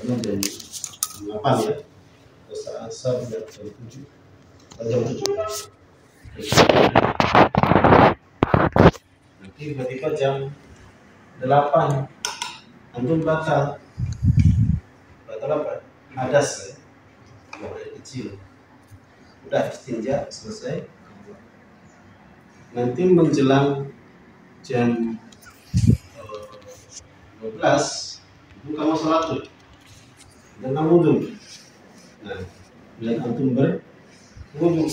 Karena jam 8 ya, saat asar jam 7, jam 7. Nanti tiba-tiba jam 8 antum batal apa? Hadas ya, air kecil. Udah istinja selesai. Nanti menjelang jam 12 itu kamu sholat tuh dan kamu wudhu. Nah, biar antum berwudhu,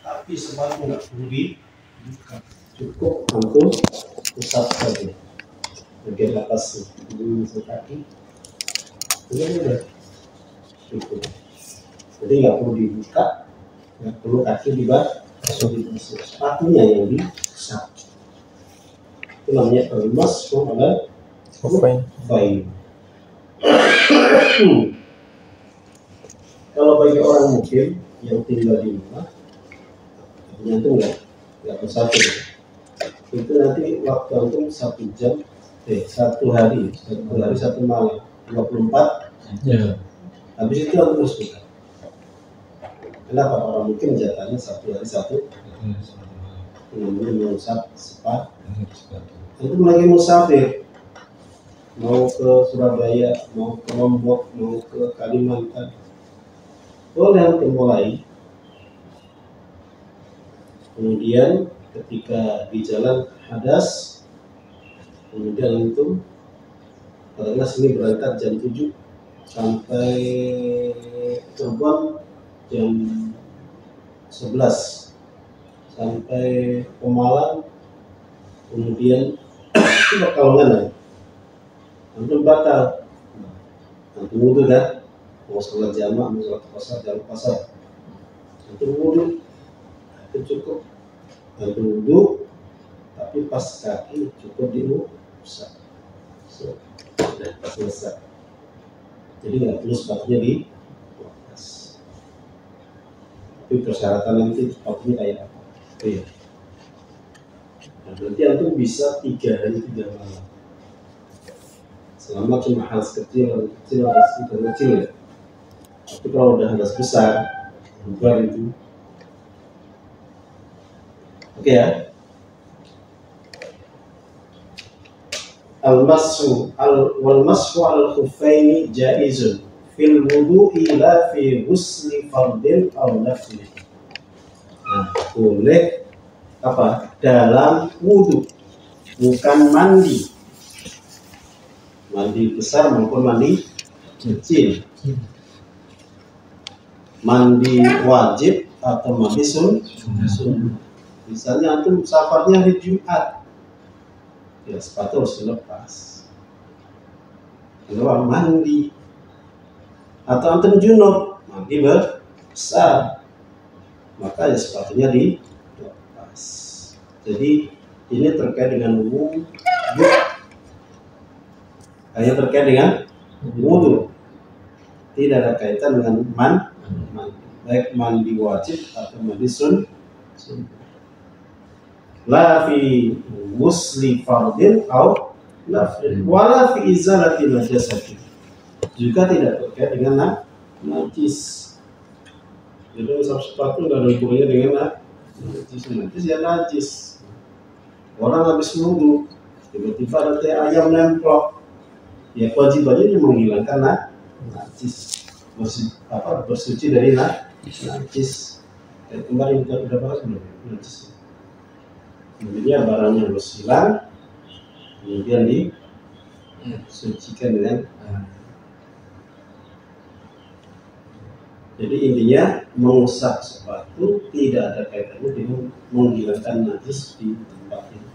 tapi sepatu nggak perlu dibuka, cukup antum usap saja bagian atas di kaki, ini udah cukup. Jadi nggak perlu dibuka, nggak perlu kaki dibasuh, sepatunya yang diusap. Itu namanya al-mashu ala khuffain. Kalau bagi orang mukim yang tinggal di rumah, itu nggak musafir. Itu nanti waktu antum 1 jam, 1 hari, 1 malam, 24. Ya. Habis itu antum harus buka. Kenapa orang mukim jatahnya 1 hari 1 namanya mengusap sepatu. Itu lagi musafir, mau ke Surabaya, mau ke Lombok, mau ke Kalimantan, boleh antum mulai. Kemudian ketika di jalan hadas, kemudian antum karena sini berangkat jam 7 sampai Cirebon jam 11, sampai Pemalang, kemudian Pekalongan, antum batal, antum wudhu kan, mau sholat jamaah, mau sholat pasar, jalan pasar, antum wudhu, itu cukup, antum wudhu, tapi pas kaki cukup diusap, sudah selesai. Jadi nggak perlu sepatunya di atas. Tapi persyaratan nanti sepatunya kayak apa? Iya. Nah, berarti antum bisa 3 hari 3 malam. Selama cuma hadas kecil ya. Tapi kalau udah hadas besar, bubar itu. Oke ya. Wal mashu al khuffaini jaizun fil wudu'i la fi ghusli fardin aw nafli. Nah, boleh apa? Dalam wudhu, bukan mandi. Mandi besar maupun mandi kecil. Mandi wajib atau mandi sunnah. Misalnya antum safarnya hari Jumat, ya sepatu harus dilepas. Kalau mandi, atau antum junub, mandi besar, maka ya sepatunya dilepas. Jadi ini terkait dengan wudhu, hanya terkait dengan wudhu, tidak ada kaitan dengan mandi, baik mandi wajib atau mandi sunnah. La fi musli fardin au nafil, wala fi izalati najasati, juga tidak terkait dengan najis. Jadi usap sepatu nggak ada hubungannya dengan najis ya najis. Orang habis wudhu, tiba-tiba ada teh ayam nemplok, ya kewajibannya menghilangkan najis, bersuci dari najis. Kemarin kita sudah bahas belum najis. Kemudian barangnya harus hilang, kemudian disucikan dengan. Jadi intinya mengusap sepatu tidak ada kaitannya dengan menghilangkan najis di tempat itu.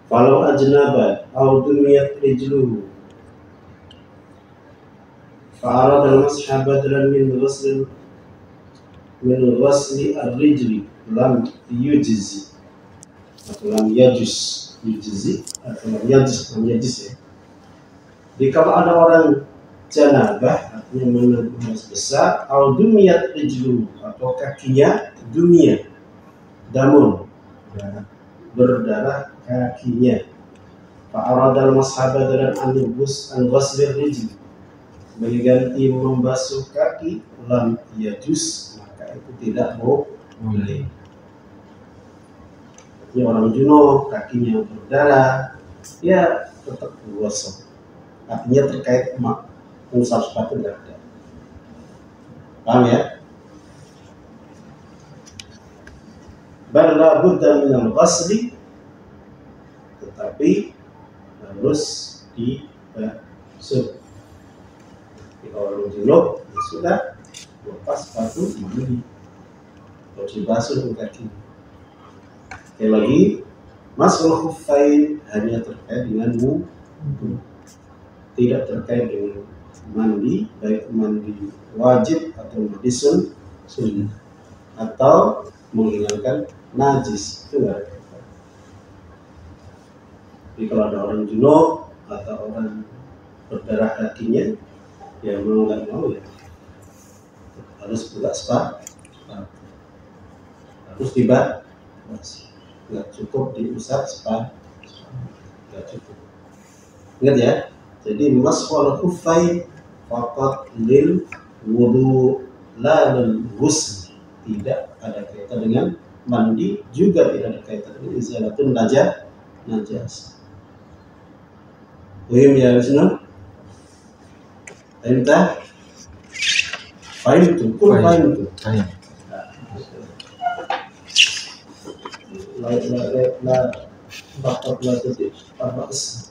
Kalau ajnabat au dumiyat rijluhu fa'arada al-masha badalan min ghasli ar-rijli lam yujzi atau lam yajuz, yujzi atau lam yajuz ya. Jadi kalau ada orang janabah, artinya menanggung hadas besar, au dumiyat rijluhu atau kakinya dumiyah, damun, berdarah kakinya, Fa'aradal mashabah dan an-ghuslir rijli, mengganti membasuh kaki, lam yajuz, maka itu tidak boleh. Ya, orang junub kakinya berdarah, ya tetap gosok. Artinya terkait mengusap sepatu tidak ada. Paham ya? Bal la budda minal ghasli, tetapi harus dibasuh. Kalau orang junub ya sudah, lepas sepatu mandi, harus dibasuh kaki. Sekali lagi, masul khuffain hanya terkait dengan wudu, tidak terkait dengan mandi, baik mandi wajib atau mandi sunnah atau menghilangkan najis, itu enggak ada. Jadi kalau ada orang junub atau orang berdarah kakinya, ya mau nggak mau ya harus buka sepatu, harus dibasuh. Nggak cukup diusap sepatu, nggak cukup. Ingat ya, jadi maswal khuffain faqat lil wudu la lil ghusl, tidak ada kaitan dengan mandi, juga tidak ada kaitan dengan izalatun najas. Paham ya Bismillah? Paham itu? Paham itu? La faqat la tuti arras,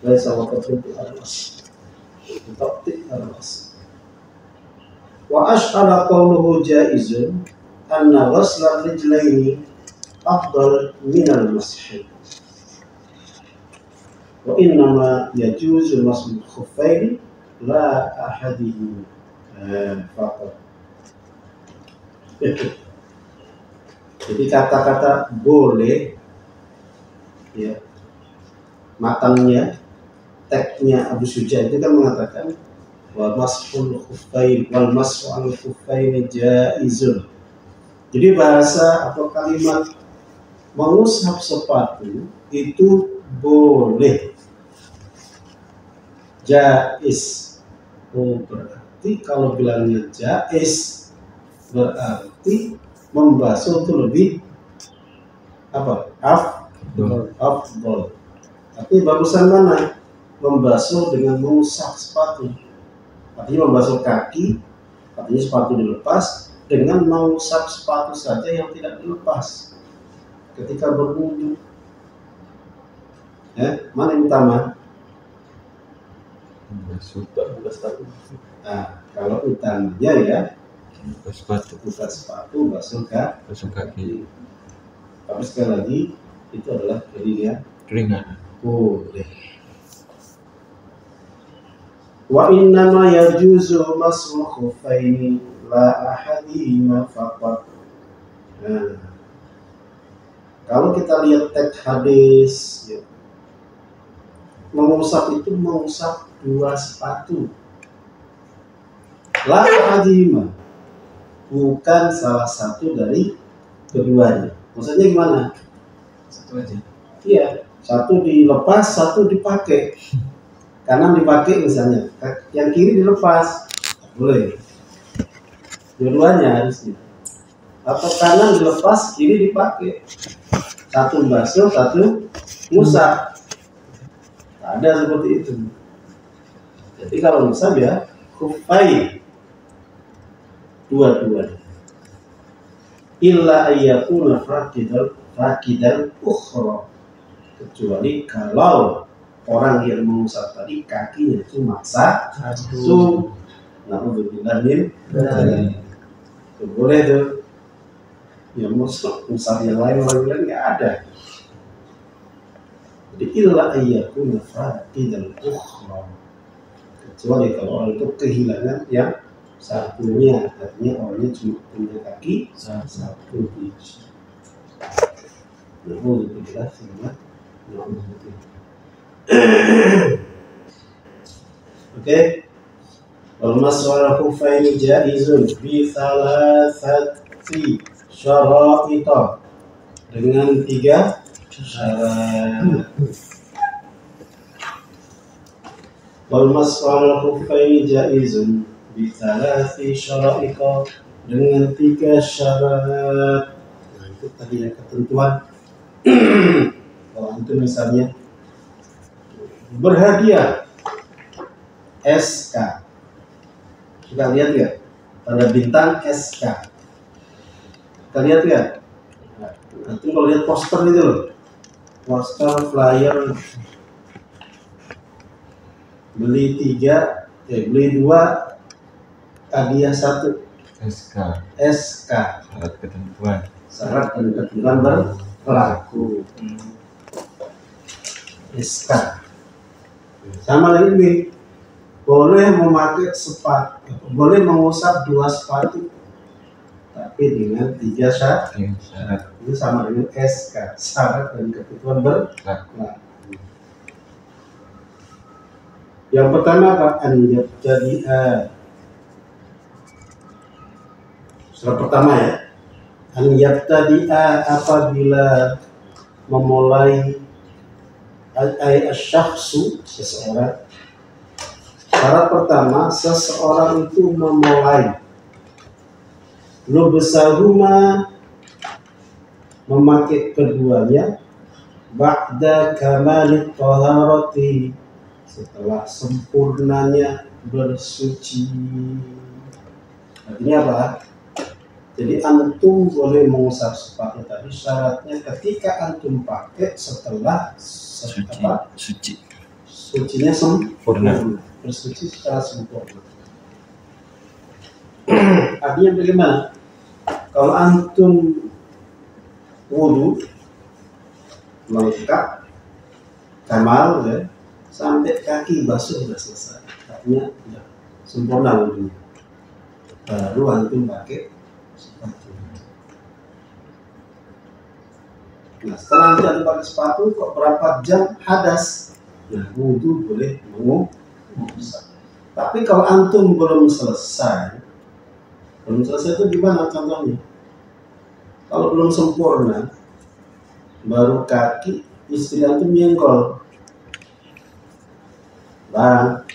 la sawaqat tuti arras, tuti arras. Wa ash'ala qawluhu jaizun anna ghasla rijlaini afdal min al-mashi, wa innama yajuzu mashu khuffaini la ahadihima faqat. Jadi kata-kata boleh, ya, matangnya, teksnya Abu Syuja itu kan mengatakan wa mashul khuffain wal mashu al khuffain jaizun. Jadi bahasa atau kalimat mengusap sepatu itu boleh, jaiz. Oh, berarti kalau bilangnya jaiz berarti membasuh itu lebih apa? Afdol. Tapi bagusan mana? Membasuh dengan mengusap sepatu. Artinya membasuh kaki, artinya sepatu dilepas, dengan mengusap sepatu saja yang tidak dilepas ketika berwudu. Mana yang utama? Membasuh. Nah, kalau utamanya ya buka sepatu, basuh kaki. Tapi sekali lagi itu adalah keringan. Boleh. Wa innama yajuzu mashu khuffaini la ahadihima faqat. Nah, kalau kita lihat teks hadis, ya, mengusap itu mengusap dua sepatu. La ahadihima, bukan salah satu dari keduanya. Maksudnya gimana? Satu aja. Iya, satu dilepas, satu dipakai. Kanan dipakai misalnya, yang kiri dilepas, boleh. Dua-duanya harusnya. Atau kanan dilepas, kiri dipakai. Satu basuh, satu ngusap. Ada seperti itu. Jadi kalau ngusap ya khuffain, dua-duanya. Illa ayyakuna fakidal ukhra, kecuali kalau orang yang mengusap tadi kakinya cuma satu. Na'udzubillah min dzalik. Boleh tuh. Ya musab yang lain orang bilang nggak ada. Jadi illa ayyakuna fakidal ukhra, kecuali kalau orang itu kehilangan yang satunya, artinya orangnya cuma punya kaki satu biji. Na'udzubillah semua. Oke. Wal mashu ala khuffaini jaizun bi thalathati syara'ita, dengan 3 syarat. Wal mas'al khuffaini jaizun bi thalathi syara'iqa, dengan 3 syarat. Nah, itu tadi yang ketentuan. Kalau itu misalnya berhadiah SK, kita lihat ya, tanda bintang SK, kita lihat ya. Nanti kalau lihat poster itu loh, poster flyer, beli 2 hadiah 1 SK. Syarat dan ketentuan berlaku. SK. Sama lagi nih, boleh memakai sepatu, boleh mengusap 2 sepatu, tapi dengan 3 syarat. Itu sama dengan SK, syarat dan ketentuan berlaku. Yang pertama apa? Jadi syarat pertama ya, an yabtadi'a, apabila memulai asy-syakhsu, seseorang. Syarat pertama, seseorang itu memulai lubsahuma, memakai keduanya, ba'da kamalit taharati, setelah sempurnanya bersuci. Artinya apa? Jadi antum boleh mengusap sepatu tadi, syaratnya ketika antum pakai setelah sucinya sempurna, bersuci secara sempurna. Artinya bagaimana? Kalau antum wudu lengkap, kamal ya, sampai kaki basuh sudah selesai, artinya sudah sempurna wudunya, baru antum pakai sepatu. Nah, setelah nanti antum pakai sepatu, kok berapa jam hadas, nah wudu boleh mengusap. Tapi kalau antum belum selesai itu gimana contohnya? Kalau belum sempurna, baru kaki, istri antum nyenggol, bang,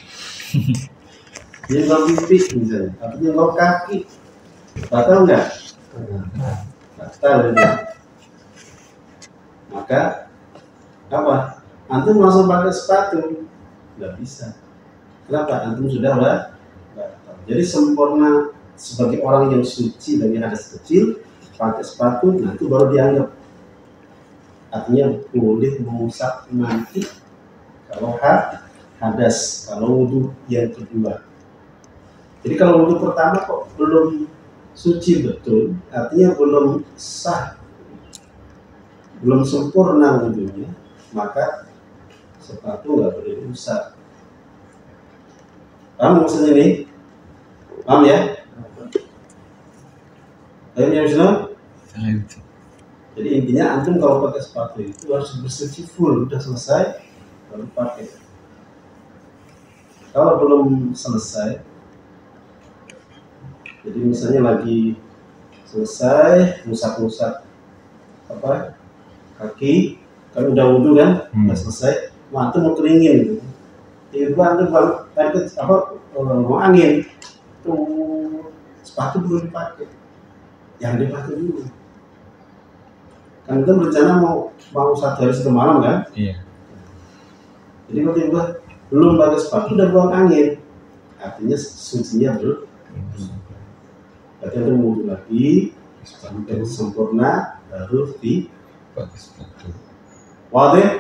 nyenggol pipi misalnya, tapi nyenggol kaki, batal nggak? Batal ya. Maka apa? Antum langsung pakai sepatu, nggak bisa. Kenapa? Antum sudah batal. Jadi sempurna sebagai orang yang suci dari hadas kecil, pakai sepatu, nah itu baru dianggap. Artinya boleh mengusap nanti kalau hadas, kalau wudu yang kedua. Jadi kalau wudu pertama kok belum suci betul, artinya belum sah, belum sempurna wudunya, maka sepatu nggak boleh diusap. Paham maksudnya ini? Paham ya? Paham ya Wisnu? Jadi intinya antum kalau pakai sepatu itu harus bersuci full, udah selesai baru pakai. Kalau belum selesai, jadi misalnya lagi selesai ngusap-ngusap apa kaki, kan udah wudu kan, udah selesai, antum mau keringin gitu. Tiba-tiba antum mau angin, tuh sepatu belum dipakai, yang dipakai dulu. Kan kita berencana mau 1 hari 1 malam kan? Iya. Jadi kalau tiba belum pakai sepatu udah buang angin, artinya sucinya belum. Berarti ada wudu lagi sampai sempurna baru pakai sepatu. Wadah?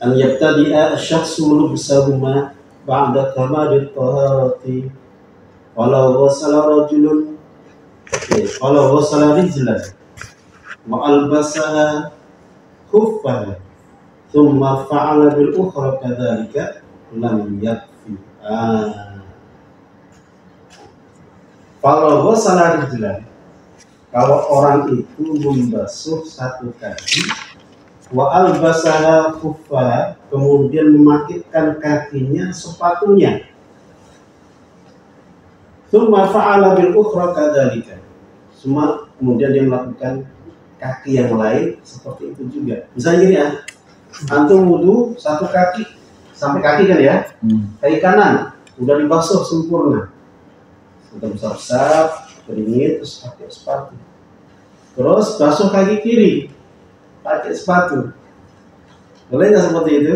An yabtadi'a asy-syakhsu lubsahuma ba'da kamalit taharati, walau ghasala rajulun, walau ghasala rijlan wa albasaha khuffaha thumma fa'ala bil ukhra kadzalika lam yakfi. Kalau ghasala rijlan, kalau orang itu membasuh 1 kaki, wa albasaha khuffaha, kemudian memakaikan kakinya sepatunya, tsumma fa'ala bil ukhra kadzalika, kemudian dia melakukan kaki yang lain seperti itu juga. Misalnya gini ya, Antum wudu satu kaki sampai kaki kan ya, kaki kanan udah dibasuh sempurna, udah besar-besar, beringin, terus pakai sepatu. Terus basuh kaki kiri, pakai sepatu. Boleh nggak seperti itu?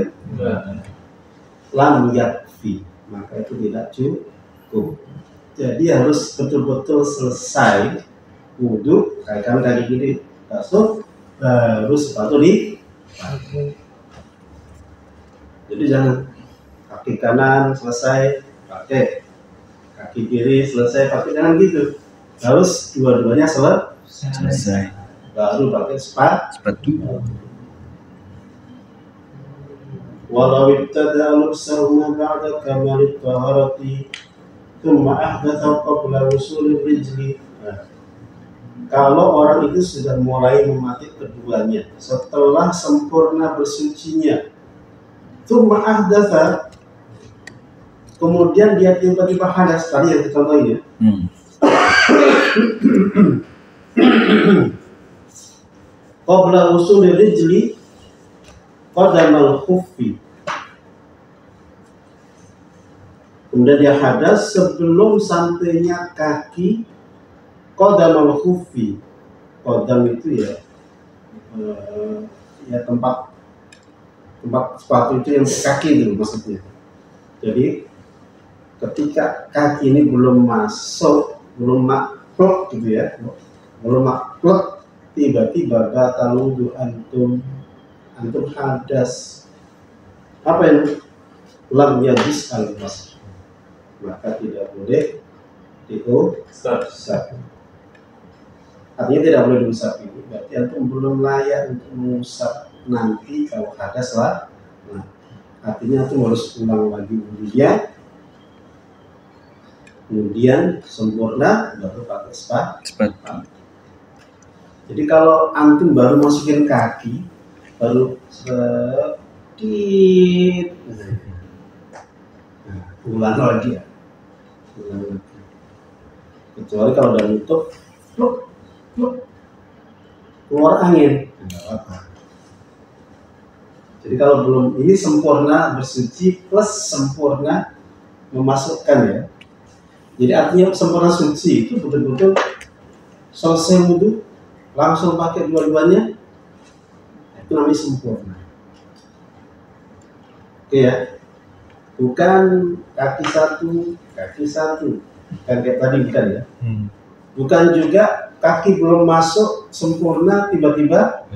Lam yakfi, maka itu tidak cukup. Jadi harus betul-betul selesai wudhu, kaki kanan kaki kiri basuh, baru sepatu dipakai. Jadi jangan kaki kanan selesai pakai, kaki kiri selesai pakai, jangan gitu. Harus dua-duanya selesai, baru pakai sepatu. Walau ibtada lubsahuma ba'da kamalit taharati thumma ahdatha qabla wusulil rijli. Kalau orang itu sudah mulai memakai keduanya setelah sempurna bersucinya, thumma ahdatha, kemudian dia tiba-tiba hadas, tadi yang kita contohin ya. Qabla wusulil rijli qadamal khuffi, kemudian dia hadas sebelum sampainya kaki qadamal khuffi. Qadam itu ya tempat sepatu itu yang kaki itu maksudnya. Jadi ketika kaki ini belum masuk, belum makluk gitu ya, belum makluk, tiba-tiba batal wudu antum hadas, apa yang lam yajis al-mas, maka tidak boleh diusap. Artinya tidak boleh diusap ini berarti antum belum layak untuk mengusap nanti kalau hadas lah. Nah, artinya antum harus ulang lagi wudunya, kemudian sempurna baru pakai sepatu. Jadi kalau antum baru masukin kaki, baru sedikit, ulang lagi ya, kecuali kalau udah nutup, keluar angin, nggak apa-apa. Jadi kalau belum ini sempurna bersuci plus sempurna memasukkan ya. Jadi artinya sempurna suci itu betul-betul selesai wudu langsung pakai dua-duanya, itu namanya sempurna. Oke ya, bukan kaki satu, kan kayak tadi bukan ya. Bukan juga kaki belum masuk sempurna tiba-tiba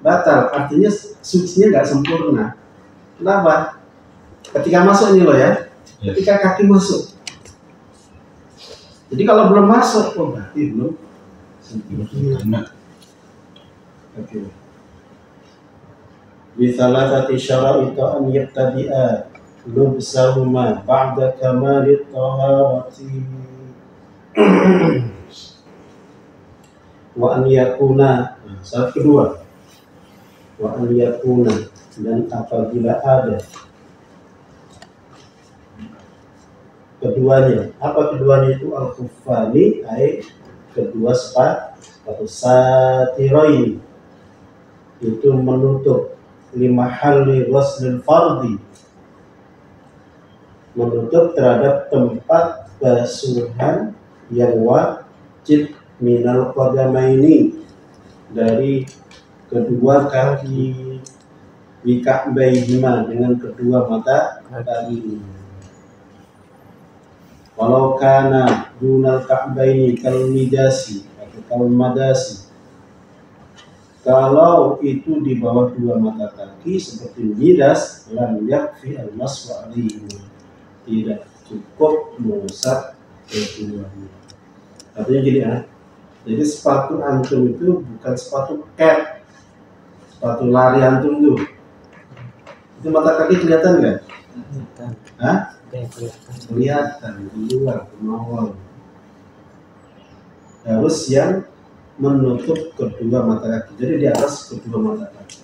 batal, artinya sucinya nggak sempurna. Kenapa? Ketika masuk ini loh ya, ketika kaki masuk. Jadi kalau belum masuk, berarti belum sempurna. Oke. Bisalatati syara'ita an yabtadi'a lubsahuma ba'da kamalit taharati wa an yakuna, syarat kedua, wa an yakuna, dan apabila ada keduanya. Apa keduanya itu? Al-khuffani, ay kedua sepatu satirain, itu menutup lima halli ghuslil fardi, menutup terhadap tempat basuhan yang wajib minal qadamaini, dari kedua kaki, bika'baihima, dengan kedua mata kaki. Walau kana dunal ka'baini kal midasi atau kal madasi, kalau itu di bawah dua mata kaki seperti midas, lam yakfi al-mashu alaihi, tidak cukup mengusap keduanya. Artinya gini ya, jadi sepatu antum itu bukan sepatu cat, sepatu lari antum tuh. Itu mata kaki kelihatan nggak? Hah? Kelihatan keluar kemauan. Harus yang menutup kedua mata kaki, jadi di atas kedua mata kaki.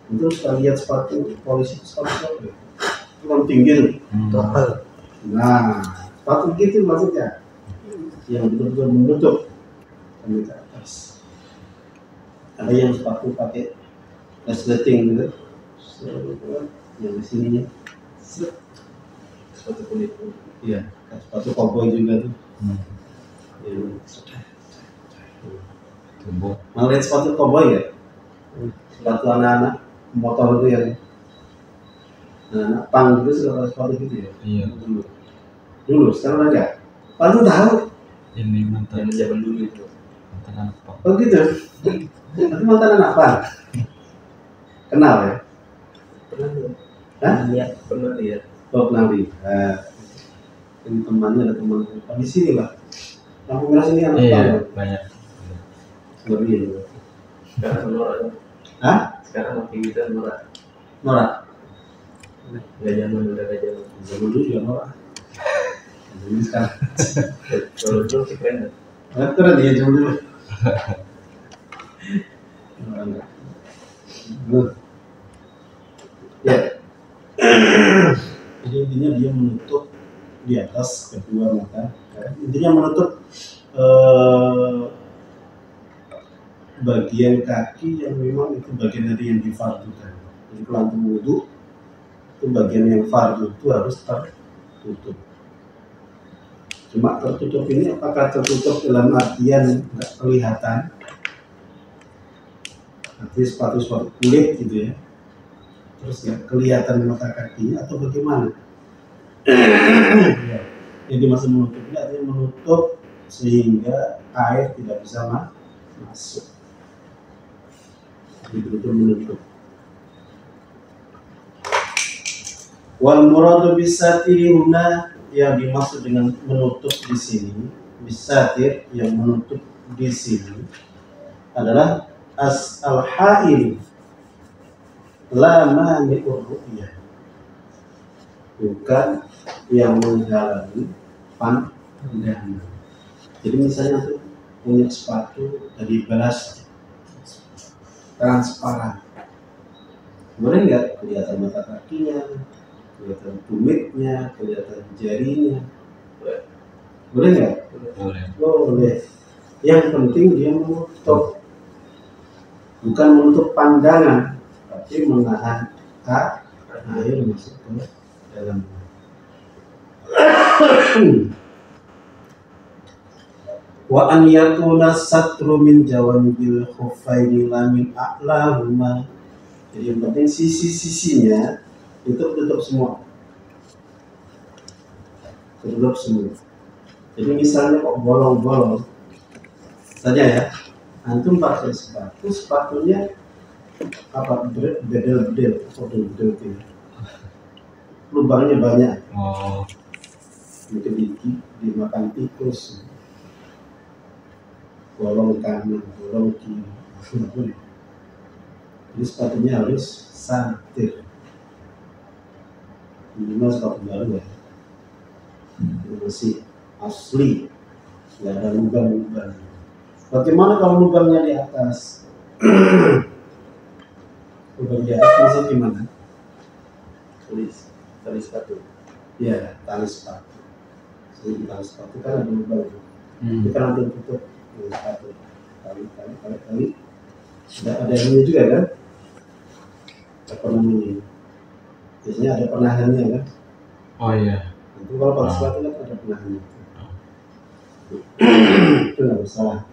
Untuk kita lihat sepatu polisi, sepatu itu kan tinggi tuh. Nah, sepatu gitu maksudnya, yang betul-betul menutup sampai ke atas. Ada yang sepatu pakai resleting gitu. Yang di sininya. Sepatu kulit. Iya, sepatu koboi juga tuh. Mau lihat sepatu koboi ya? Sepatu anak-anak motor itu yang anak pang itu suka sepatu gitu ya? Iya. Dulu, sekarang enggak. Paling tahu. Ini mantan Zaman dulu itu. mantan apa? Oh gitu. Nanti mantan anak pang. Kenal ya? Pernah lihat? Hah? Lihat, pernah lihat. Oh, pernah lihat. Ini temannya ada teman. Oh, di sini lah. Lampu merah sini anak pang. Iya, banyak. Ngeri ya. Sekarang norak. Hah? Sekarang makin kita norak. Norak. Nggak zaman, udah nggak zaman. Zaman dulu juga norak. Jadi sekarang. Kalau dulu sih keren. Keren ya zaman dulu. Ya. Jadi intinya dia menutup di atas kedua mata. Intinya menutup bagian kaki yang memang itu bagian dari yang difardukan. Jadi kalau antum wudu itu bagian yang fardu itu harus tertutup. Cuma tertutup ini apakah tertutup dalam artian nggak kelihatan? Artinya sepatu kulit gitu ya. Terus nggak kelihatan mata kakinya atau bagaimana? Jadi masih menutup ini artinya menutup sehingga air tidak bisa masuk. Betul-betul menutup. Wal muradu bisatiri huna, yang dimaksud dengan menutup di sini, bisatir yang menutup di sini adalah al-hail la mani'ur ru'yah, bukan yang menghalangi pandangan. Jadi misalnya tuh punya sepatu dari belas transparan, boleh nggak kelihatan mata kakinya, kelihatan tumitnya, kelihatan jarinya, boleh nggak? Boleh. Boleh. Yang penting dia menutup, bukan menutup pandangan, tapi menahan air masuk ke dalam. Wa an yakuna satru min jawanibil khuffaini la min a'lahuma. Jadi yang penting sisi-sisinya itu tutup semua. Tutup semua. Jadi misalnya kok bolong-bolong saja ya, antum pakai sepatu, sepatunya apa bedel-bedel gitu. Lubangnya banyak. Oh, Mungkin dimakan tikus. Bolong kanan, bolong kiri. Jadi sepatunya harus satir. Minimal sepatu baru ya. Ini masih asli, nggak ada lubang-lubang. Bagaimana kalau lubangnya di atas? Lubang di atas maksud gimana? Tali sepatu. Ya, tali sepatu. Jadi tali sepatu kan ada lubang. Itu kan nanti tutup sepatu. Tali. Ada ini juga kan? Apa namanya? Biasanya ada penahannya kan? oh iya. Itu kalau pakai sepatu kan ada penahannya. Itu nggak masalah.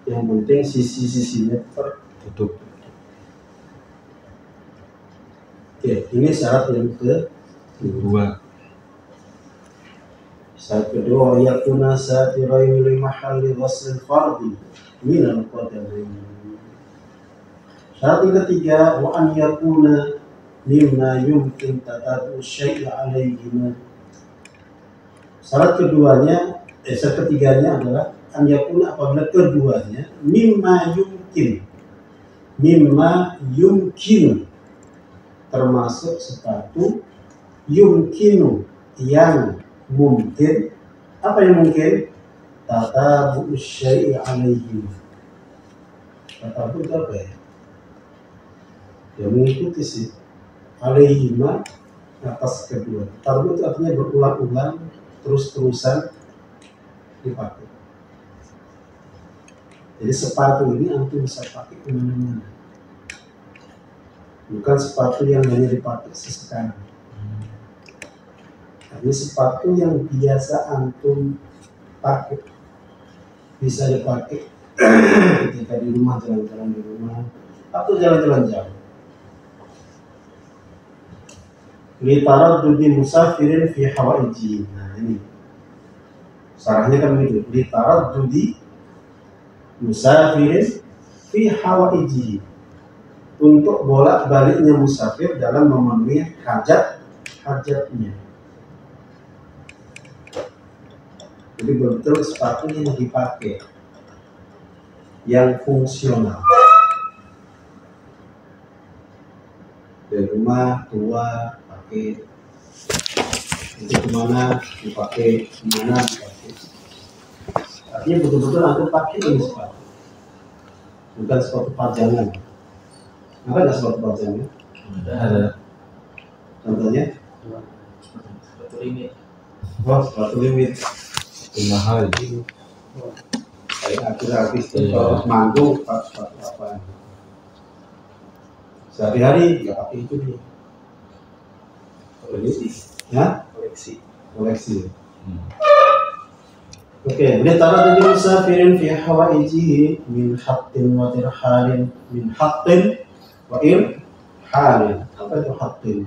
Yang penting sisi-sisinya tertutup. Oke, ini syarat yang kedua. Syarat kedua, yakuna satiraini li mahalli ghusl fardhi min al-qadamain. Syarat yang ketiga, wa an yakuna mimma yumkin tatabu syai'a alaihima. Syarat ketiganya adalah an yakuna, apabila keduanya mimma yumkin termasuk sepatu yumkinu yang mungkin. Apa yang mungkin? Tatabu syai'i alaihima. Tatabu itu apa ya? Ya mengikuti sih alaihima atas kedua. Tatabu itu artinya berulang-ulang, terus-terusan dipakai. Jadi sepatu ini antum bisa pakai kemana-mana. bukan sepatu yang hanya dipakai sesekali. Ini sepatu yang biasa antum pakai, bisa dipakai ketika di rumah, jalan-jalan di rumah atau jalan-jalan jauh. Li taraddudi musafirin fi hawaiji. Nah ini sarahnya kan begitu. Li taraddudi musafirin fi hawaiji, untuk bolak-baliknya musafir dalam memenuhi hajatnya. Jadi betul sepatu yang dipakai, yang fungsional. Dari rumah keluar pakai, itu kemana dipakai, kemana dipakai. Artinya betul-betul aku pakai ini sepatu, bukan sepatu pajangan. Ada nggak sepatu pajangan? Ada. Contohnya? Sepatu limit. Oh, sepatu limit. Itu mahal. Kayak artis itu kalau manggung pakai sepatu apa? Sehari-hari ya pakai itu dia. Koleksi. Ya? Koleksi. Oke, litara tadi musafirin fi hawaijihi min hattin wa tirhalin, min hattin wa irhalin. Apa itu hattin?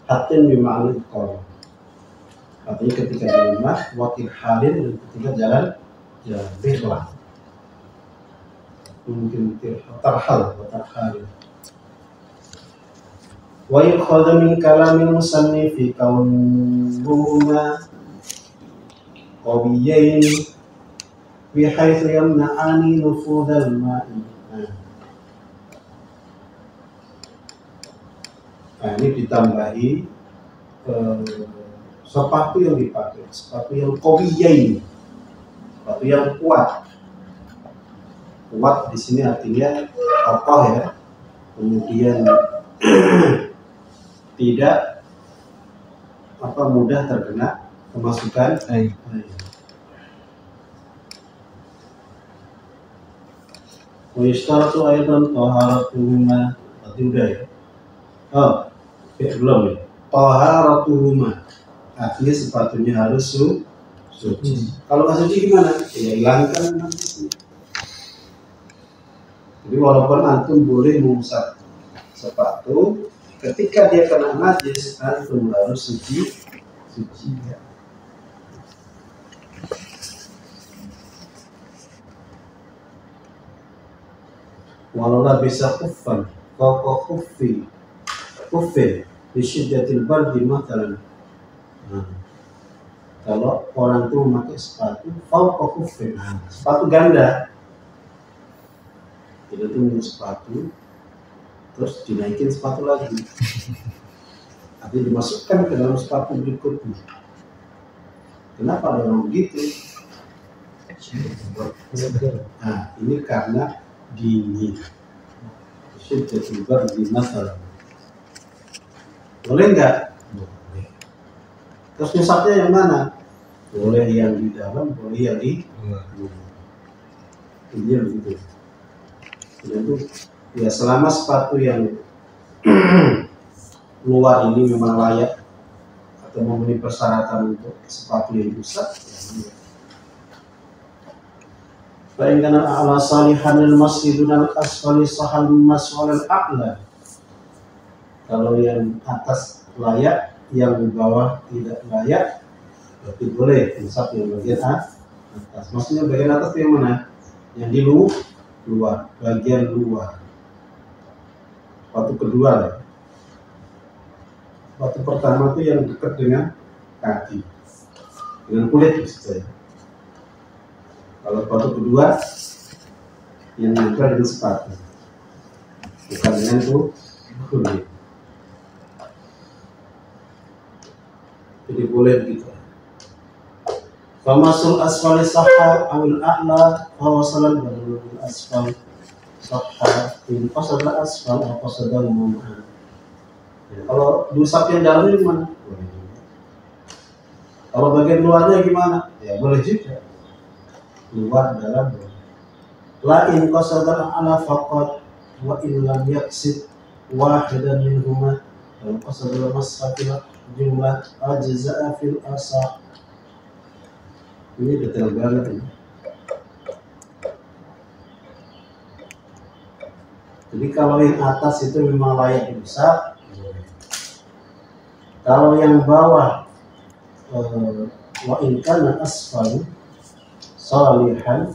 Hattin bermakna ikor. Artinya ketika di rumah, wa tirhalin, dan ketika jalan rihlah. Mungkin tarhal wa tarhalin. Wa yukhadha min kalamin musannifi kaunuhuma qawiyain bihaitsu yamna'ani nufudhal ma'i. Nah, ini ditambahi sepatu yang dipakai, sepatu yang qawiyain, sepatu yang kuat. Kuat di sini artinya kokoh ya. Kemudian tidak mudah terkena kemasukan air. Wa yashtaratu aidan taharatuhuma. Berarti udah ya? Oh, belum ya? Taharatuhuma. Artinya sepatunya harus suci. Kalau nggak suci gimana? Ya hilangkan najisnya. Jadi walaupun antum boleh mengusap sepatu, ketika dia kena najis, antum harus suci ya. Walau bisa kuffan, khuffin di syiddatil bardi matalan. Kalau orang itu memakai sepatu khuffin, sepatu ganda. Jadi itu sepatu, terus dinaikin sepatu lagi, artinya dimasukkan ke dalam sepatu berikutnya. Kenapa ada orang begitu? Nah, ini karena dingin. Sudah tiba di masalah. Boleh nggak? Boleh. Terus nyusapnya yang mana? Boleh yang di dalam, boleh yang di luar. Ini begitu. Itu ya, selama sepatu yang luar ini memang layak atau memenuhi persyaratan untuk sepatu yang rusak, ya. Baikkan ala salihan al-masjidun al-asfali sahal maswal al-a'la. Kalau yang atas layak, yang bawah tidak layak, berarti boleh usap yang bagian atas. Maksudnya bagian atas yang mana? Yang di luar, bagian luar. Sepatu kedua lah. Sepatu pertama itu yang dekat dengan kaki, dengan kulit maksudnya. Kalau sepatu kedua yang nempel dengan sepatu, bukan dengan kulit. Jadi boleh begitu. Famasul asfali sahha awil a'la fawasalan badul asfal sahha in qasada asfal atau qasada umumah. Kalau diusap yang dalamnya gimana? Boleh juga. Kalau bagian luarnya gimana? Ya boleh juga. Luar dalam boleh. La in qasada ala faqat wa in lam yaqsid wahidan minhuma wa qasada masfatil jumlah ajza'a fil asah. Ini detail banget ini. Jadi kalau yang atas itu memang layak diusap. Kalau yang bawah wa in kana asfalu salihan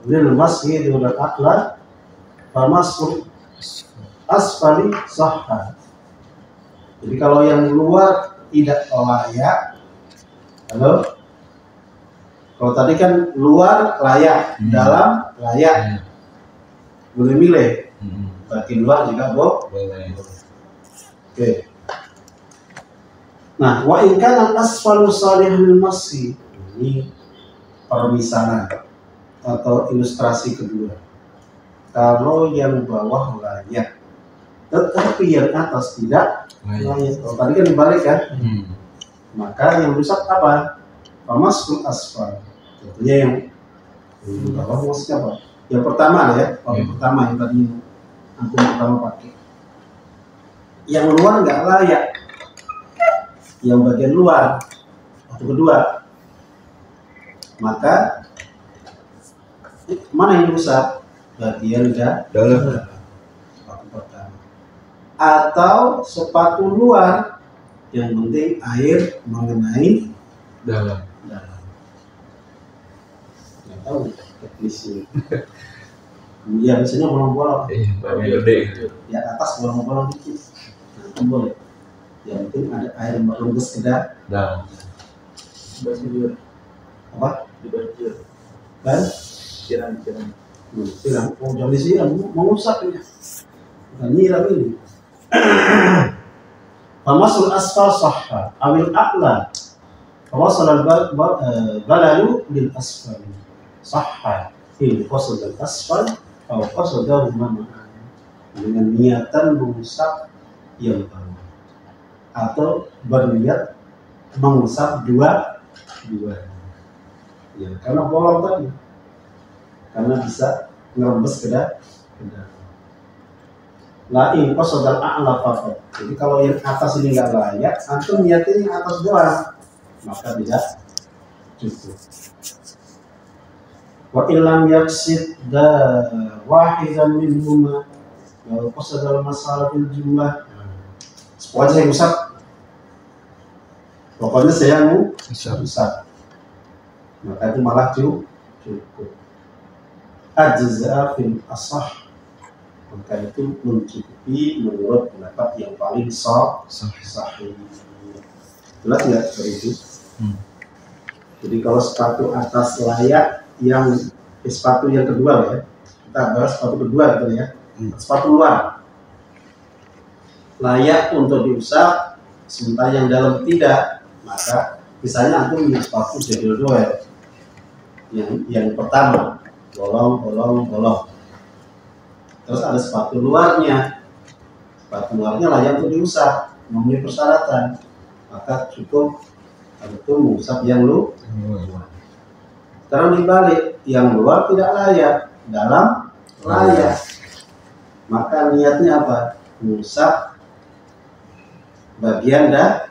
lil masjid wal aqla fa masuk asfali sahha. Jadi kalau yang luar tidak layak, kalau tadi kan luar layak, dalam layak, boleh milih. Bagian luar juga boleh. Oke. Nah, wa in kana asfalu salihul masjid, ini permisalan atau ilustrasi kedua. Kalau yang bawah layak, tetapi yang atas tidak layak. Kalau tadi kan dibalik kan, maka yang rusak apa? Pamaskul asfal. Tentunya yang bawah maksudnya apa? Yang pertama ya, yang pertama yang tadi antum pertama pakai. Yang luar nggak layak. Yang bagian luar atau kedua, maka mana yang rusak? Bagian dalam. Sepatu pertama. Atau sepatu luar, yang penting air mengenai dalam. Nggak tahu teknisnya. Ya biasanya bolong-bolong. Ya atas bolong-bolong dikit. Nah, boleh. Yang penting ada air merembes ke dalam. Banjir. Apa? Dibanjir. Kan? Siram. Siram. Oh, jangan disiram, mengusap ini. Bukan nyiram ini. Famasul asfal sahha awil a'la. Fawasal al-balalu lil asfal sahha. In qasad al-asfal atau qasadahu ma'an. Dengan niatan mengusap yang bawah. Atau berniat mengusap dua ya, karena bolong tadi, karena bisa ngerembes ke dalam. Lain qasdal a'la faqat. Jadi kalau yang atas ini nggak layak, antum niatnya yang atas doang, maka tidak cukup. Wa illam yaqsid wahidan minhuma wa qasdal masalatil jumlah. Pokoknya saya usap. Pokoknya saya usap. Maka itu malah cukup. Ajza fil asah. Maka itu mencukupi menurut pendapat yang paling sahih. Jelas nggak seperti itu? Jadi kalau sepatu atas layak, yang sepatu yang kedua ya. Kita bahas sepatu kedua gitu ya. Sepatu luar layak untuk diusap, sementara yang dalam tidak, maka misalnya antum punya sepatu jadul doer yang pertama bolong, terus ada sepatu luarnya layak untuk diusap, memenuhi persyaratan, maka cukup antum mengusap yang luar. Sekarang dibalik, yang luar tidak layak, dalam layak, maka niatnya apa? Mengusap bagian dalam.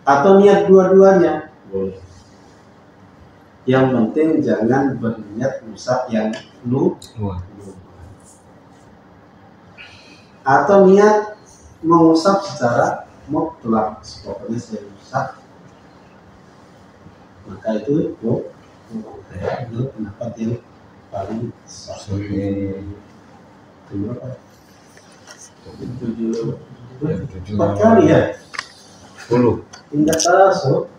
Atau niat dua-duanya boleh. Yang penting jangan berniat mengusap yang luar. Atau niat mengusap secara mutlak, pokoknya saya usap, maka itu menurut pendapat yang paling sahih. Empat kali ya? 10. Tidak terasa.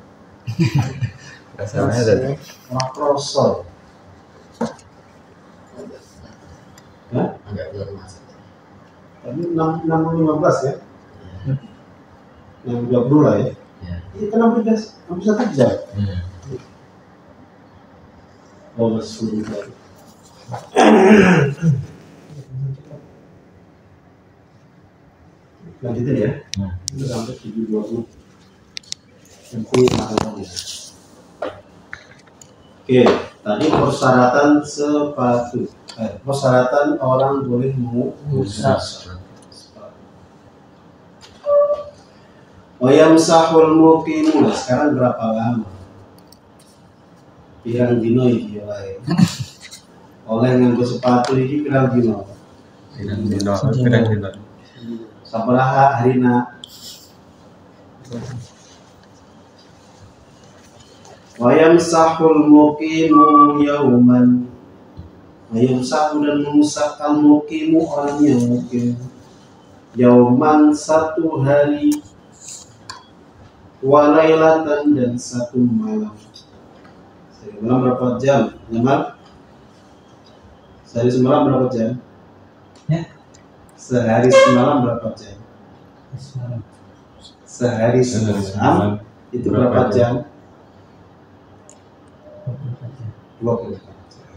Rasanya ada. Makrosol. Ya? Agak belum masuk. Tadi 615 ya? 620 lah ya? Ini kan hampir 1 jam. Oh, masuk lagi. Lanjutin ya. Itu sampai 720. Nanti makan ya. Oke, tadi persyaratan sepatu. Persyaratan orang boleh musaf. Wayamsahul muqimu. Sekarang berapa lama? Pirang dino iki wae. Oleh nganggo sepatu iki pirang dino? Pirang dino. Sabaraha harina? Wayamsahul muqimu yauman. Wayamsahu dan memusahkan muqimu orang yang mukim. Yauman satu hari. Walailatan dan satu malam. Sehari malam berapa jam? Nyaman? Sehari semalam berapa jam? Ya. Sehari semalam berapa jam? Sehari semalam itu berapa jam? 24 jam.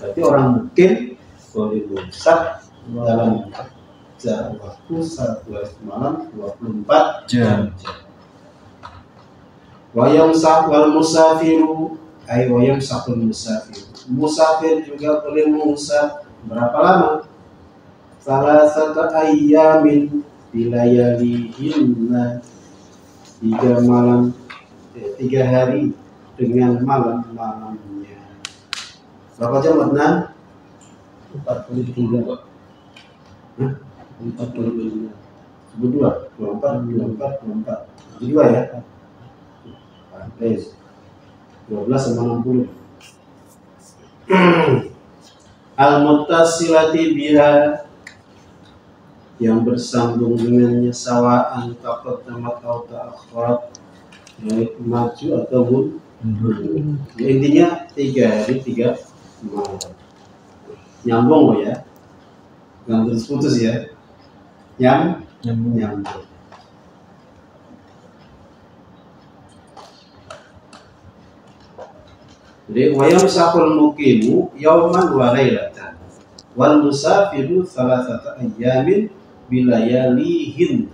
Berarti orang mungkin boleh musaf dalam jarak waktu 1 hari semalam 24 jam. Wayamsah wal musafiru ay wayamsahul musafir. Musafir juga boleh musaf berapa lama? Salasata ayyamin bilayalihinna. 3 hari dengan malam-malamnya. Berapa jam Adnan? 43. 42. 24. Jadi 2 ya? 12 sama 60. Al-muttasilati biha yang bersambung dengannya sawa'an taqaddamat atau ta'akhkharat, baik maju atau mundur. Ya, intinya 3 hari 3 malam. Nyambung loh ya. Jangan putus ya. Nyambung. Jadi wayamsahul muqimu yauman wa lailatan wal musafiru salasata ayyamin bilayalihin.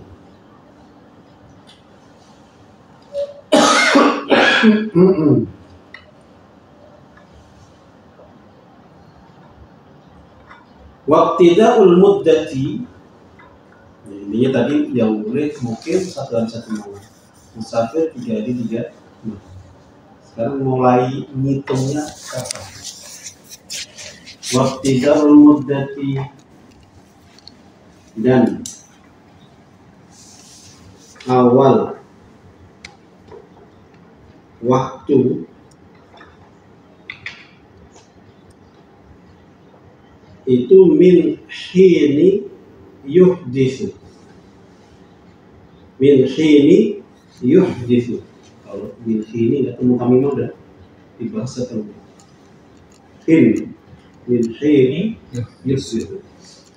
Waqtidaul muddati. Ini tadi yang boleh mungkin 1 hari 1 malam. Musafir 3 hari 3 malam. Sekarang mulai ngitungnya kapan? Waqtidaul muddati dan awal waktu itu min hini yuhdithu. Min hini yuhdithu. Kalau min hini ketemu kami udah di bahasa kamu. Min hini yuhdithu.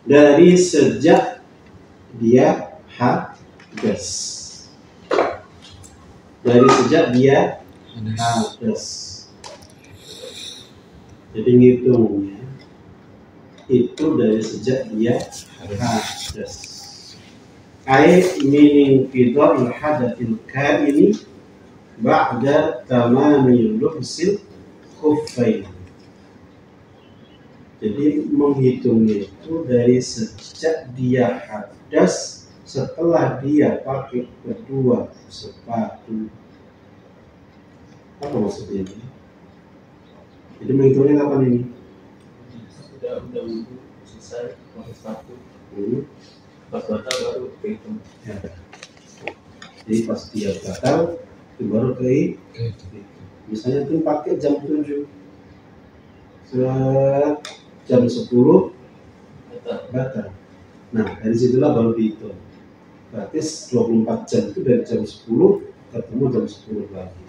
Dari sejak dia hadas. Dari sejak dia hadas. Jadi ngitungnya itu dari sejak dia hadas. Ai min qida'il hadatsil kaini ba'da tamami lubsil khuffain. Jadi menghitungnya itu dari sejak dia hadas setelah dia pakai kedua sepatu. Apa maksudnya ini? Jadi menghitungnya kapan ini? Udah wudhu selesai pakai sepatu. Pas batal baru kehitung. Ya. Jadi pas dia batal itu baru ke misalnya itu pakai jam 7 jam 10 batal. Nah dari situlah baru dihitung. Berarti 24 jam itu dari jam 10 ketemu jam 10 pagi.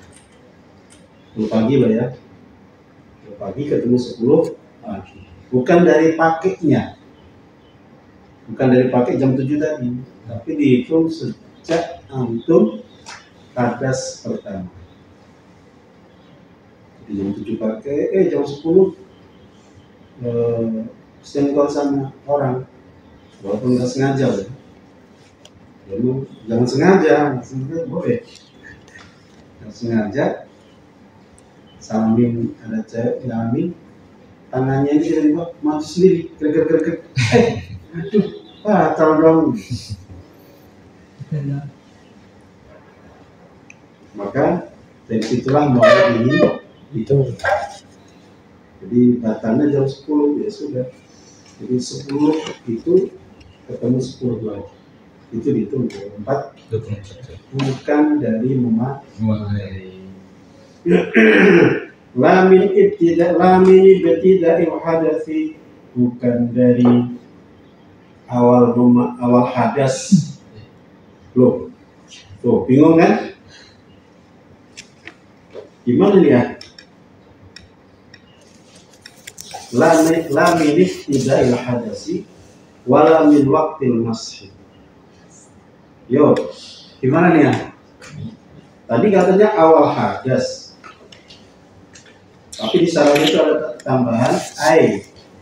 10 pagi lah ya. 10 pagi ketemu 10 pagi. Bukan dari pakainya. Bukan dari pakai jam 7 tadi. Tapi dihitung sejak antum hadas pertama. Jadi jam 7 pakai, jam 10 senggol sama orang. Walaupun nggak sengaja ya. Lalu jangan sengaja, sebenarnya boleh. Nggak sengaja, salamin ada cewek, salamin, tangannya ini tiba-tiba maju sendiri, gerak-gerak, aduh, batal dong. Maka dari situlah mulai ini itu. Jadi batalnya jam 10 ya sudah. Jadi 10 itu ketemu 10 lagi. Itu dihitung 4 bukan dari memulai. Lamin ibtida'il hadathi, bukan dari awal hadas. Loh, tuh bingung kan? Gimana nih ya? Lamin ibtida'il hadasi wala min waqtil mashi. Yo, gimana nih ya? Tadi katanya awal hadas, tapi di sana itu ada tambahan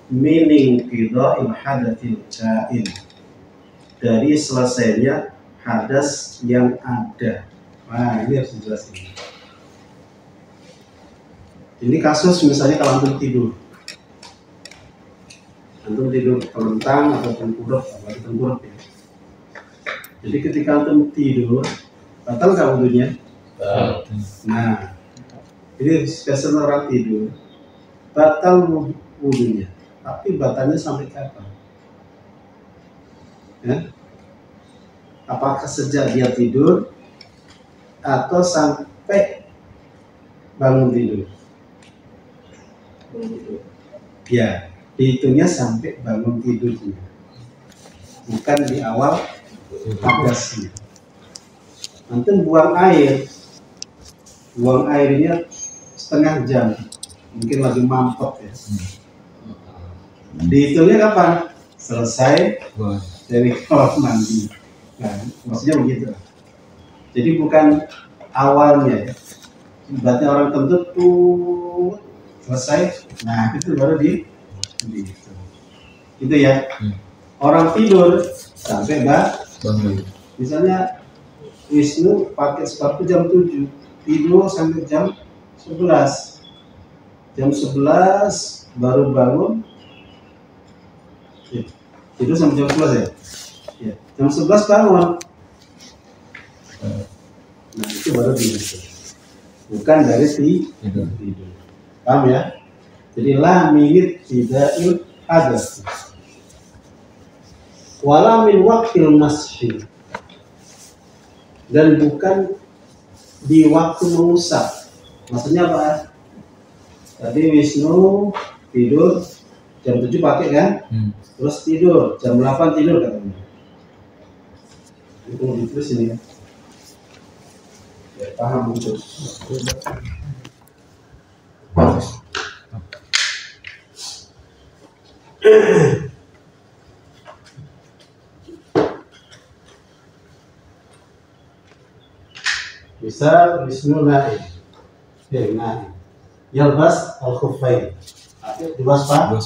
meaning qida'il hadatsil kain, dari selesainya hadas yang ada. Nah, ini harus dijelasin. Ini kasus misalnya kalau antum tidur kelentang atau tengkurap, ya. Jadi ketika antum tidur, batal nggak wudunya? Nah, ini spesial orang tidur, batal wudunya. Tapi batalnya sampai kapan? Ya? Apakah sejak dia tidur atau sampai bangun tidur? Ya, dihitungnya sampai bangun tidurnya, bukan di awal hadasnya. Nanti buang airnya setengah jam, mungkin lagi mampet ya. Dihitungnya kapan? Selesai dari kamar mandi. Nah, maksudnya begitu. Jadi bukan awalnya ya. Ibaratnya orang kentut tuh selesai, nah itu baru gitu. Gitu ya. Orang tidur sampai bangun. Misalnya Wisnu pakai sepatu jam 7, tidur sampai jam 11. Jam 11 baru bangun. Tidur sampai jam 11 ya? Ya. Jam 11 bangun. Nah, itu baru tidur. Bukan dari tidur. Paham ya? Jadi la minit tida'il hadas wala min waqtil mashi, dan bukan di waktu mengusap. Maksudnya apa? Tadi Wisnu tidur jam 7 pakai kan? Terus tidur jam 8 tidur katanya. Itu ditulis ini ya. Ya, paham itu. Bisa Wisnu naik. Yalbas al-khuffain. Dibas Pak?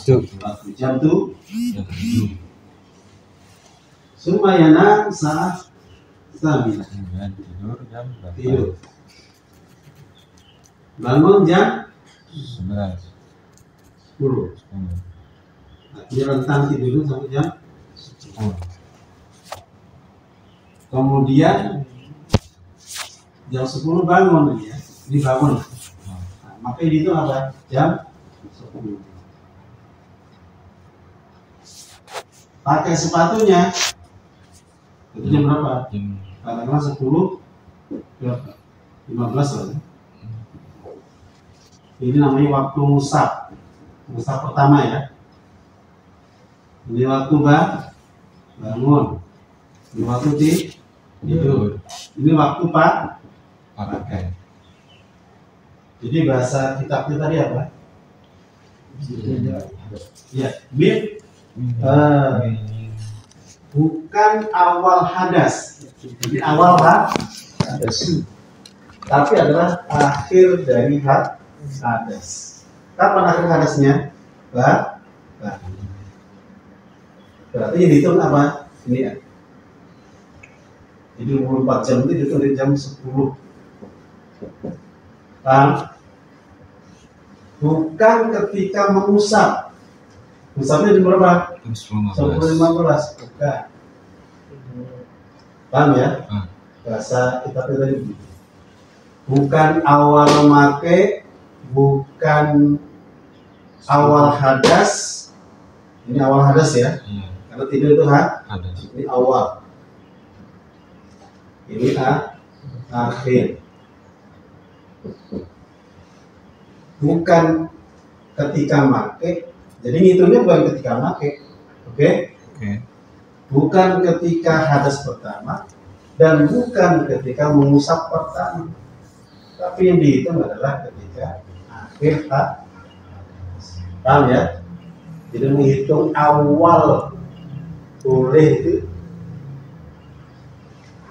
Jam tu. Sumayana saat stabil. Tidur. Bangun jam 10. Dia rentang tidur sampai jam 10. Kemudian jam 10 bangun ya. Ini bangun. Nah, maka ini itu apa? Jam 10. Pakai sepatunya itu jam berapa? Katakanlah 10 berapa? 15 lah ya. Ini namanya waktu musab pertama ya. Ini waktu bangun. Ini waktu tidur. Ini waktu pakai. Jadi bahasa kitabnya tadi apa? Ya, bukan awal hadas. Jadi awal hadas, tapi adalah akhir dari hadas. Kapan akhir hadasnya? Berarti yang dihitung apa? Ini ya. Jadi 24 jam itu dihitung dari jam 10. Paham? bukan ketika mengusap. Usapnya di berapa? 10-15. Bukan. Paham ya? Bahasa kita tadi. Bukan awal make, bukan awal hadas. Ini awal hadas ya. Karena tidur itu hadas. Ini awal. Ini akhir. Bukan ketika make. Jadi ngitungnya bukan ketika make. Oke? Bukan ketika hadas pertama dan bukan ketika mengusap pertama. Tapi yang dihitung adalah ketika akhir hadas. Paham ya? Jadi menghitung awal boleh itu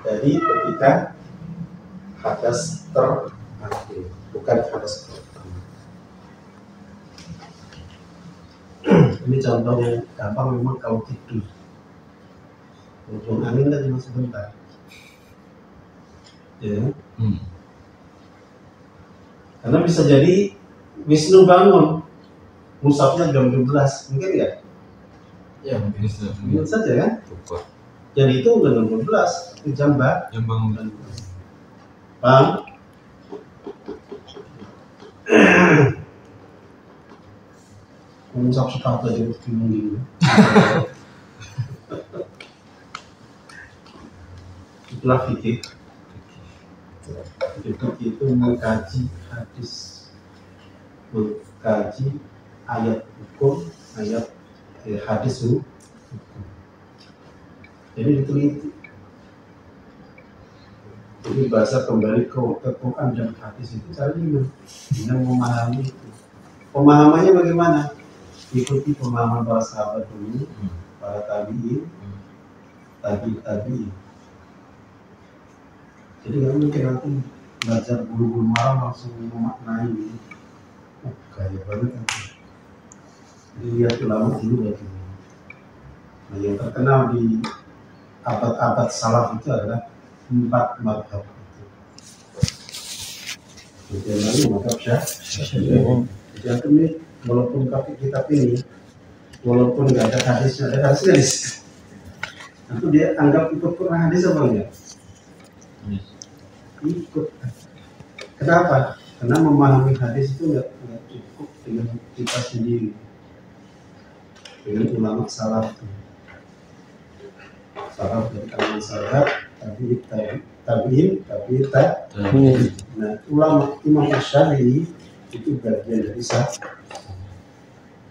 dari ketika hadas terakhir, bukan hadas pertama. Ini contoh yang gampang memang kalau tidur. Buang angin kan cuma sebentar. Ya. Karena bisa jadi Wisnu bangun, musafnya jam 12, mungkin nggak? Ya, Mungkin saja kan? Jadi itu udah jam 12, jam bangun. Paham? Musaf sekata jadi bingung gitu. Itulah fikih. Fikih itu mengkaji hadis, mengkaji ayat hukum, ayat hadis hukum. Jadi diteliti. Jadi bahasa kembali ke Quran dan hadis itu caranya dengan memahami itu. Pemahamannya bagaimana? Ikuti pemahaman para sahabat dulu, para tabi'in, tabi'in. Jadi nggak mungkin nanti belajar bulu-bulu maram langsung memaknai ini. Gaya banget kan. Jadi lihat ulama dulu bagaimana. Nah yang terkenal di abad-abad salaf itu adalah 4 mazhab itu. Jadi yang lain mazhab Syafi'i. Jadi antum nih walaupun kitab ini walaupun nggak ada hadisnya, ada hadis. Nanti dia anggap ikut Quran hadis apa enggak? Ikut. Kenapa? Karena memahami hadis itu nggak cukup dengan kita sendiri, dengan ulama salaf. Salaf dari kalangan salaf, tabi'in. Nah, ulama Imam Syafi'i itu bagian dari salaf.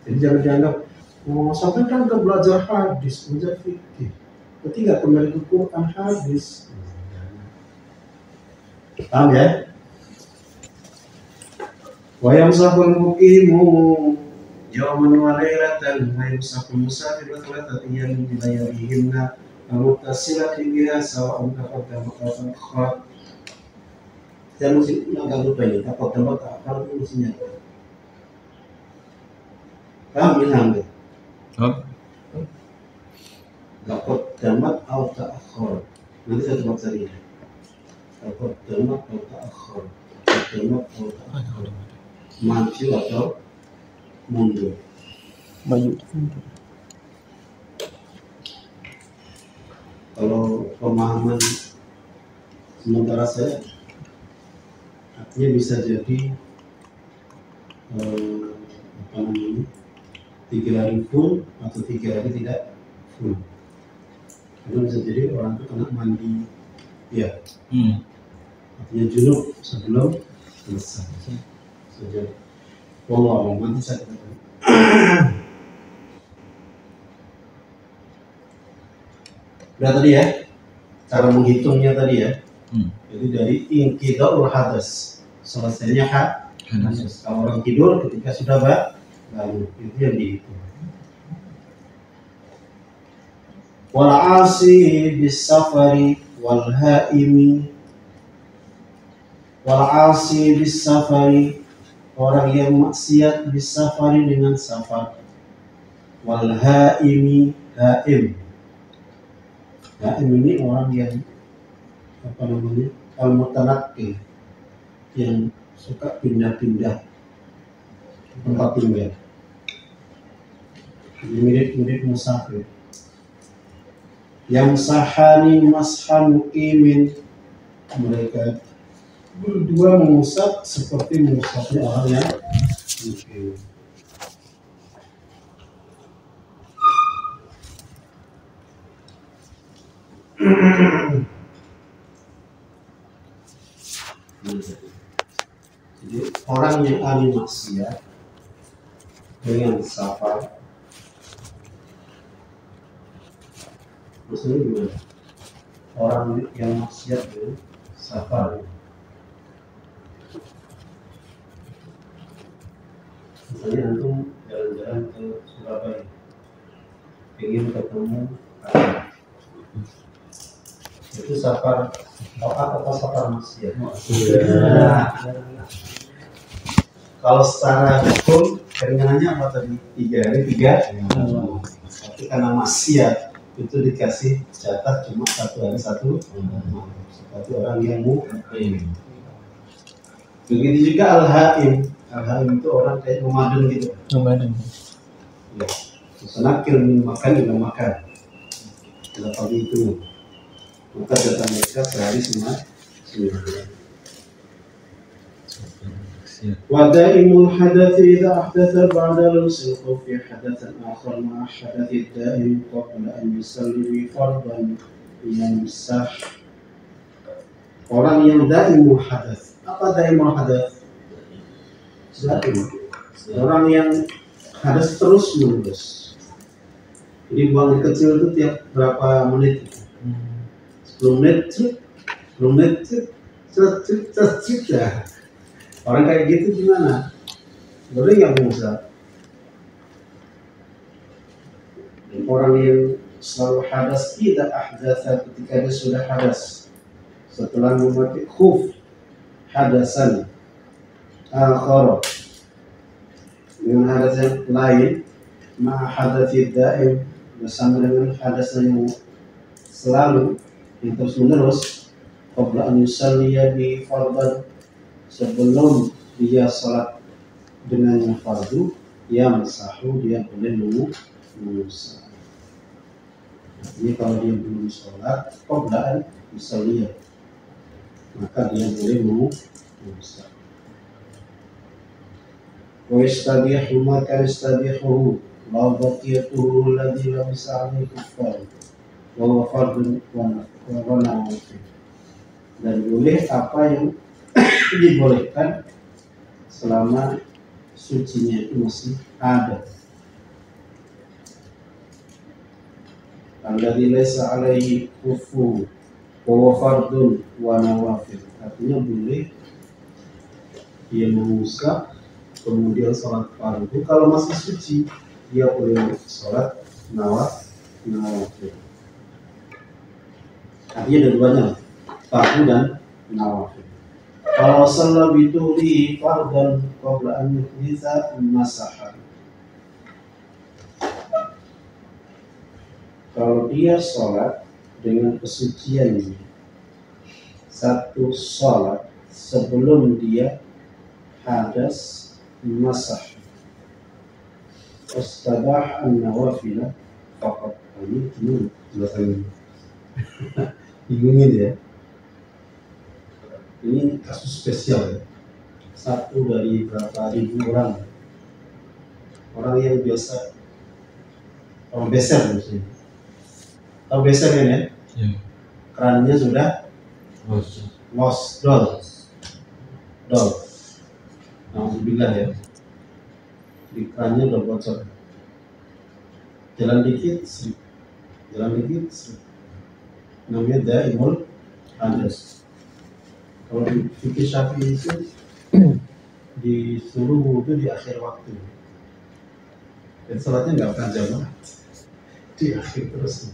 Jadi jangan dianggap sampai kan belajar hadis, belajar fikih. Ketika kembali ke Quran hadis. Paham ya? Wa yamsahul muqimu yawman wa laylatan wa yamsahul musafir thalathat ayyamin bi layalihinna mutasilatin biha sawa'un taqaddama aw ta'akhkhar. Dan mesti agak lupa ini, taqaddama ta'akhkhar itu mestinya. Paham ini Anda? Taqaddama aw ta'akhkhar. Nanti saya coba cari. Taqaddama aw ta'akhkhar. Taqaddama aw ta'akhkhar. Maju atau mundur? Maju. Kalau pemahaman sementara saya artinya bisa jadi apa namanya 3 hari full atau 3 hari tidak full. Karena bisa jadi orang itu kena mandi ya, artinya junub sebelum selesai. Saja. Wallah, nanti saya katakan. Udah tadi ya, cara menghitungnya tadi ya. Jadi dari inqidaul hadas, selesainya hadas. Kalau orang tidur ketika sudah bangun, itu yang dihitung. Wal asi bis safari wal haimi. Wal asi bis safari, orang yang maksiat bis safari dengan safar. Wal haimi, haim. Haim ini orang yang apa namanya? Al-mutanaqqil, yang suka pindah-pindah tempat tinggal. Jadi mirip-mirip musafir. Yang sahani mashan muqimin, mereka berdua mengusap seperti mengusapnya orang yang mukim. Jadi orang yang ahli maksiat dengan safar, maksudnya gimana? Orang yang maksiat dengan safar, misalnya antum jalan-jalan ke Surabaya, ingin ketemu Arab. Itu safar toat atau safar maksiat? Nah, kalau secara hukum keringanannya apa tadi? 3 hari 3 tapi karena maksiat itu dikasih jatah cuma 1 hari 1 seperti orang yang mukim. Begitu juga al-haim. Al-haim itu orang kayak nomaden gitu. Nomaden. Ya. Senakil makan juga makan. Tidak pagi itu. Maka jatah mereka sehari 9 bulan. ودائم الحدث إذا أحدث بعد لبس الخوف حدثا آخر مع حدث الدائم قبل أن يصلي فرضا يمسح. Orang yang daimul hadas. Apa daimul hadas? Orang yang hadas terus menerus. Jadi buang kecil itu tiap berapa menit? 10 menit, 10 menit, ya. Orang kayak gitu gimana? Boleh nggak Musa? Orang yang selalu hadas tidak ahdatsa ketika dia sudah hadas setelah memakai khuf hadasan akhar dengan hadas yang lain ma hadatsi daim bersama dengan hadas yang selalu yang terus menerus qabla an yusalliya bi fardhan, sebelum dia sholat dengan yang fardu, dia mensahu, dia boleh mengusap. Jadi kalau dia belum sholat, qablaan yusalliya, maka dia boleh mengusap. Wa yastabihu ma kan yastabihu la baqiyatuhu alladhi lam yas'alayhi kuffar wa huwa fardun wa nawafil. Dan boleh apa yang dibolehkan selama sucinya itu masih ada. Alladzi laisa alaihi kufu wa huwa fardun wa nawafil. Artinya boleh dia mengusap kemudian sholat fardu. Kalau masih suci dia boleh sholat nawafil. Artinya ada duanya, fardu dan nawafil. Kalau sholat itu di fardan qabla an yuhditsa masaha. Kalau dia sholat dengan kesuciannya, satu sholat sebelum dia hadas masah, wastabah an-nawafila faqat. Ini jelasan bingungin ya. Ini kasus spesial ya. Satu dari berapa ribu orang yang biasa, orang beser maksudnya. Tahu beser kan ya? Ya. Kerannya sudah los, dol. Alhamdulillah ya. Di kerannya udah bocor. Jalan dikit, namanya daimul hadas. Kalau di fikih Syafi'i itu disuruh wudu di akhir waktu. Dan salatnya nggak akan jamaah di akhir terus.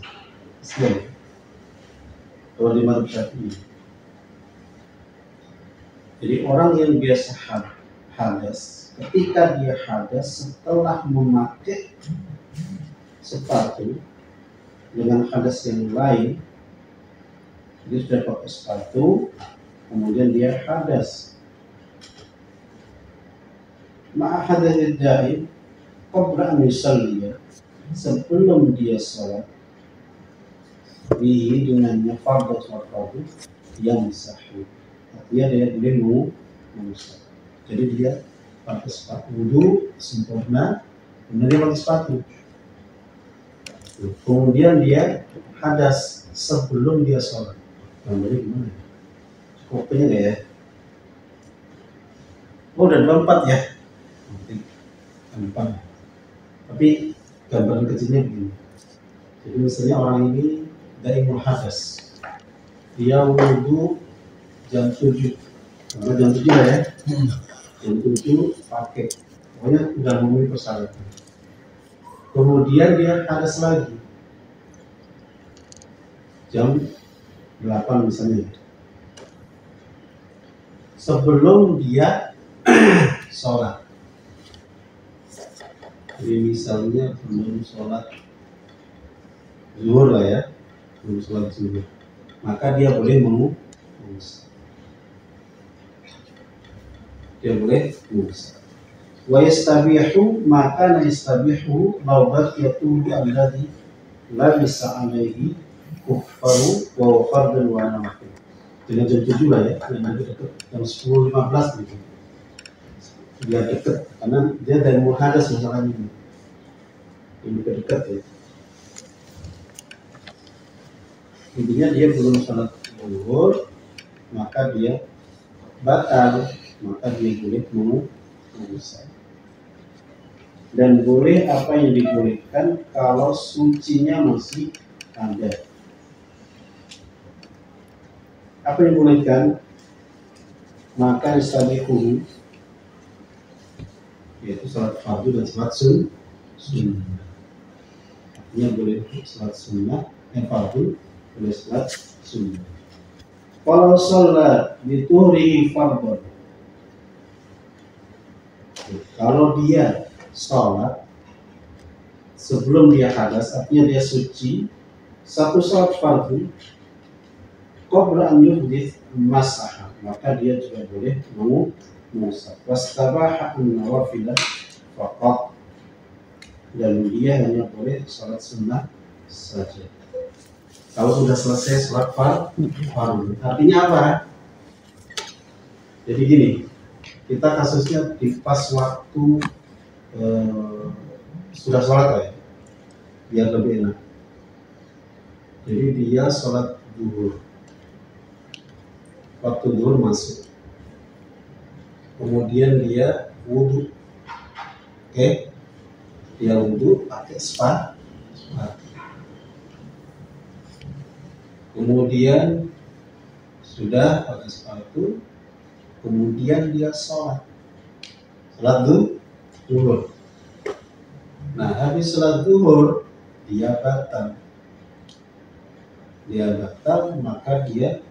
Sebenarnya. Kalau di mazhab Syafi'i. Jadi orang yang biasa hadas, ketika dia hadas setelah memakai sepatu dengan hadas yang lain, dia sudah pakai sepatu, kemudian dia hadas. ma'ahadatil daim qabla an yusalliya, sebelum dia sholat bihi dengannya fardhu sholat fardu yang sahih, artinya dia boleh mengusap. Jadi dia pakai sepatu wudu sempurna, kemudian dia pakai sepatu, kemudian dia hadas sebelum dia sholat. Gambarnya gimana? Kopinya nggak ya? Oh, udah 24 ya? 4. Tapi gambaran kecilnya begini. Jadi misalnya orang ini daimul hadas, dia wudu jam 7, karena jam 7 lah ya. Jam 7 pakai, pokoknya udah memenuhi persyaratan. Kemudian dia hadas lagi jam 8 misalnya, sebelum dia sholat. Jadi misalnya belum sholat zuhur lah ya, belum sholat zuhur, maka dia boleh mengusap. Dia boleh mengusap. Wa yastabihu, maka yastabihu law baqiyatu alladhi labisa alaihi kuffaru wa fardun wa nawafi. Dengan jam 7 lah ya, yang dekat jam 10.15 gitu. Dia dekat karena dia dari muhadas masalahnya ini. Yang dekat ya. Intinya dia belum sholat zuhur, maka dia batal, maka dia boleh mengusap. Dan boleh apa yang dibolehkan kalau sucinya masih ada. Apa yang dibolehkan? Maka istabihu, yaitu sholat fardu dan sholat sunnah. Artinya boleh sholat sunnah, fardu, boleh sholat sunnah. Kalau sholat dituhri fardhu, kalau dia sholat sebelum dia hadas, artinya dia suci, satu sholat fardu, qabla an yuhdits masah, maka dia juga boleh mengusap. Wastabaha an-nawafilah faqat, dan dia hanya boleh sholat sunnah saja. Kalau sudah selesai sholat fardu, artinya apa? Jadi gini, kita kasusnya di pas waktu sudah sholat ya, biar lebih enak. Jadi dia sholat zuhur, waktu zuhur masuk, kemudian dia wudu, oke? Dia wudu pakai sepatu, kemudian sudah pakai sepatu, kemudian dia sholat zuhur. Nah, habis sholat zuhur dia batal, maka dia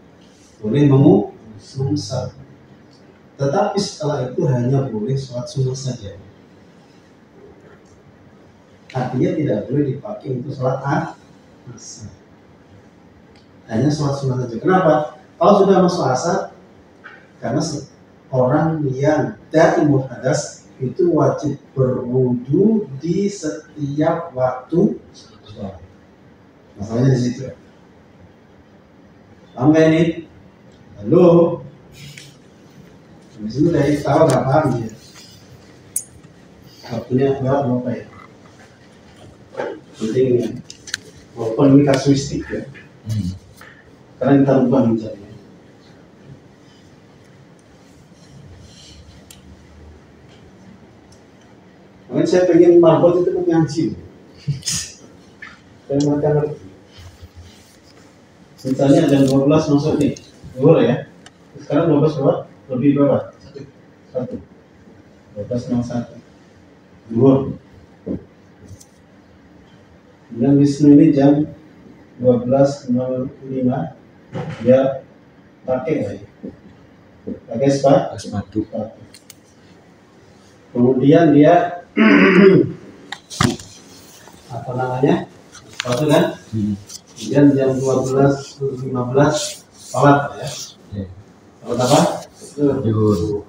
boleh mengusap. Tetapi setelah itu hanya boleh sholat sunnah saja. Artinya tidak boleh dipakai untuk sholat asar. Hanya sholat sunnah saja. Kenapa? Kalau sudah masuk asar, karena orang yang daimul hadas itu wajib berwudu di setiap waktu sholat. Masalahnya di situ. Paham nggak ini? Halo? Di sini dari tahu nggak paham ya? Waktunya berapa ya? Penting, walaupun ini kasuistik ya. Karena kita ubah misalnya. Makanya saya pengen marbot itu mengaji. Saya mereka ngerti. Misalnya jam 12 masuk nih, zuhur ya. Sekarang 12 berapa? Lebih berapa? 1. 12.01. Zuhur. Kemudian Wisnu ini jam 12.05 dia pakai ya. Pakai sepatu. Kemudian dia apa namanya? Sepatu kan? Kemudian jam 12.15 sholat ya. Sholat apa? Zuhur.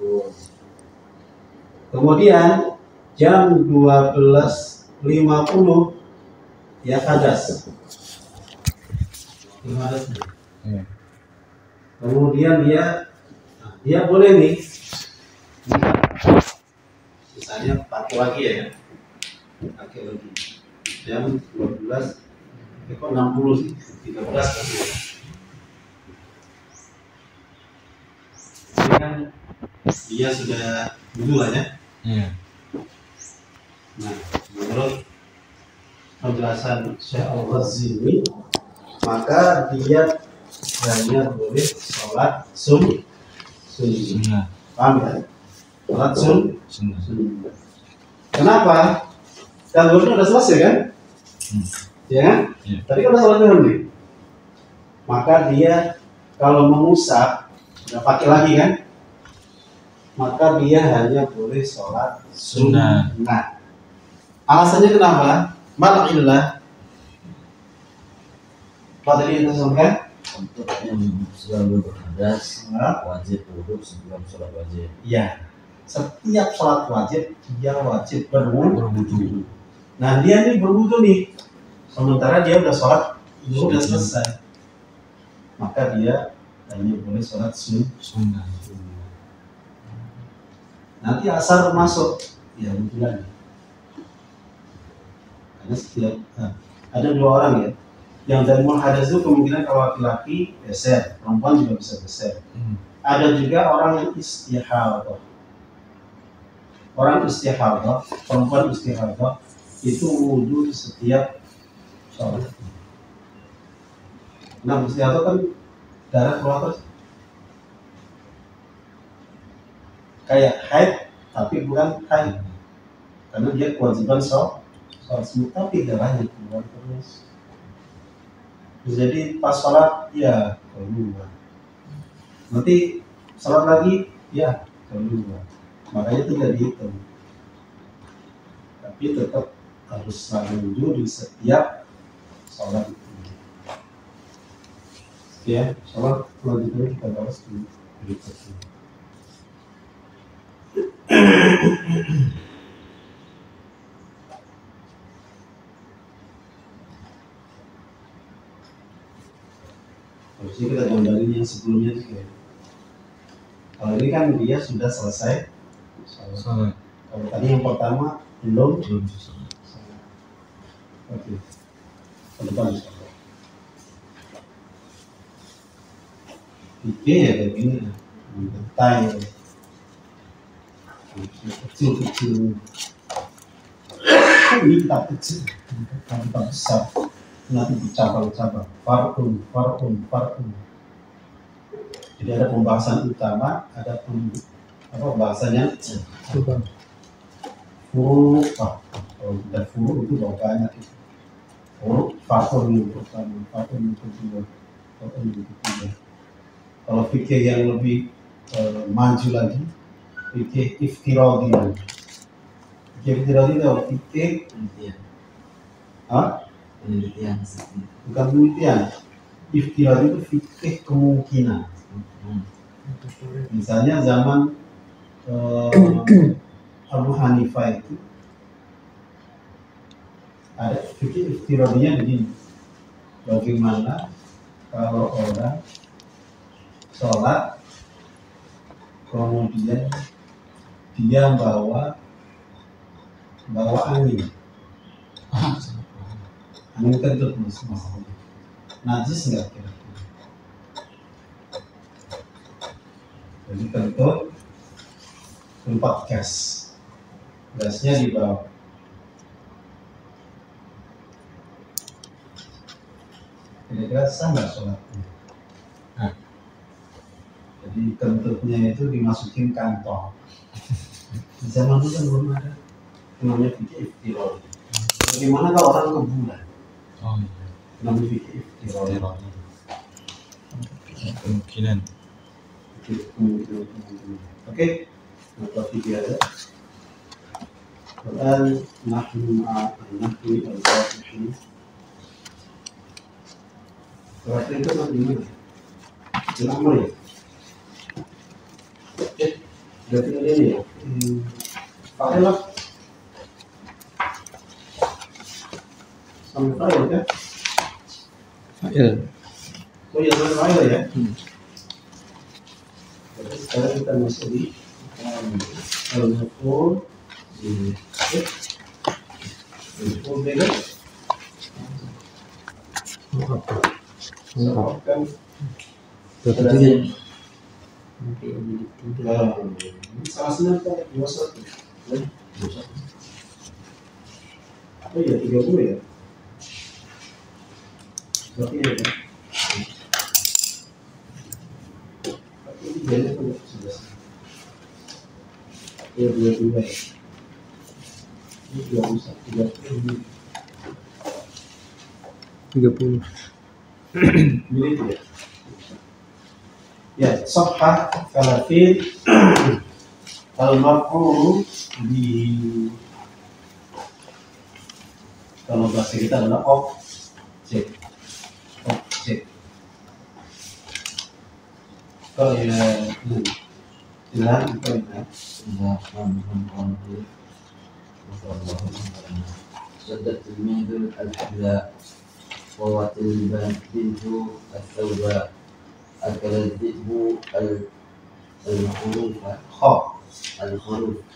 Kemudian jam 12.50 ya hadas. Kemudian dia boleh nih, misalnya pakai lagi ya, pakai lagi jam 12, kok 60 sih, 13 lagi ya. Ini kan dia sudah dulu lah ya. Nah, menurut penjelasan Syekh Al-Ghazali, maka dia hanya boleh sholat sunnah. Paham ya? Sholat sunnah. Kenapa? Kan dulu udah selesai kan? Ya kan? Tadi kan udah sholat zuhur nih. Maka dia kalau mengusap, udah pakai lagi kan? Maka dia hanya boleh sholat sunnah. Alasannya kenapa? Mal'illah. Apa tadi kita sampaikan? Untuk yang selalu berhadas wajib wudhu sebelum sholat wajib. Ya, setiap sholat wajib dia wajib berwudhu. Nah dia nih berwudhu nih, sementara dia udah sholat, udah selesai, maka dia hanya boleh sholat sunnah. Nanti asar masuk, ya wudhu lagi. Karena setiap ada dua orang ya. Yang dari hadas itu kemungkinan kalau laki-laki geser, perempuan juga bisa geser. Ada juga orang yang istihadah. Orang istihadah, perempuan istihadah itu wudhu setiap sholat. Nah, istihadah kan darah keluar terus. Kayak haid, tapi bukan haid. Karena dia kewajiban sholat semua, tapi darahnya keluar terus. Jadi pas sholat ya keluar, nanti sholat lagi ya keluar, makanya tidak dihitung, tapi tetap harus selalu wudhu di setiap sholat. Ya, sholat selanjutnya kita bahas di berikutnya. Harusnya kita gambarin yang sebelumnya juga. Kalau ini kan dia sudah selesai sholat. Kalau tadi yang pertama belum selesai. Oke. Ke depan. Pikir ya kayak gini, mentai, kecil. Ini tak kecil, tak besar. Nanti bercabang-cabang, far'un. Jadi ada pembahasan utama, ada pembahasannya furu. Kalau sudah furu itu banyak. Furu, far'un yang pertama, far'un yang kedua, far'un yang ketiga. Kalau fikih yang lebih maju lagi, fikih iftiradi. Fikih iftiradi itu fikih penelitian. Bukan penelitian. Iftiradi itu fikih kemungkinan. Misalnya zaman Abu Hanifah itu ada fikih iftiradinya begini. Bagaimana kalau orang sholat kemudian dia bawa angin kentut maksudnya najis nggak kira-kira? Jadi kentut tempat gasnya di bawah. Kira-kira sah nggak sholatnya? Jadi kentutnya itu dimasukin kantong. Di zaman itu kan belum ada namanya fikih iftiradi. Bagaimana kalau orang ke bulan? Namanya fikih iftiradi. Kemungkinan. Oke, maka fikih ada. Al-an nahnu al-nahwi al-wadihi. Terakhir itu nanti mana? Jelang ya? Oke, berarti ini ya. Fa'il lah. Sampai fa'il kan? Fa'il. Oh iya, sampai fa'il ya. Jadi sekarang kita masuk di al-maf'ul bih. Maf'ul bih kan? Sebabkan salah senang kan 21. Oh iya 30 ya. Berarti ya kan? Tapi ini jadi sudah. Ya 22 ya. Ini 21, 30. Milik ya. Ya, sahah kalafil al-maf'ul di kalau bahasa kita adalah objek. Kalau ya hilang itu ya. شدت الميد الحذاء طوت البنت الثوباء أكل الذئب الخروف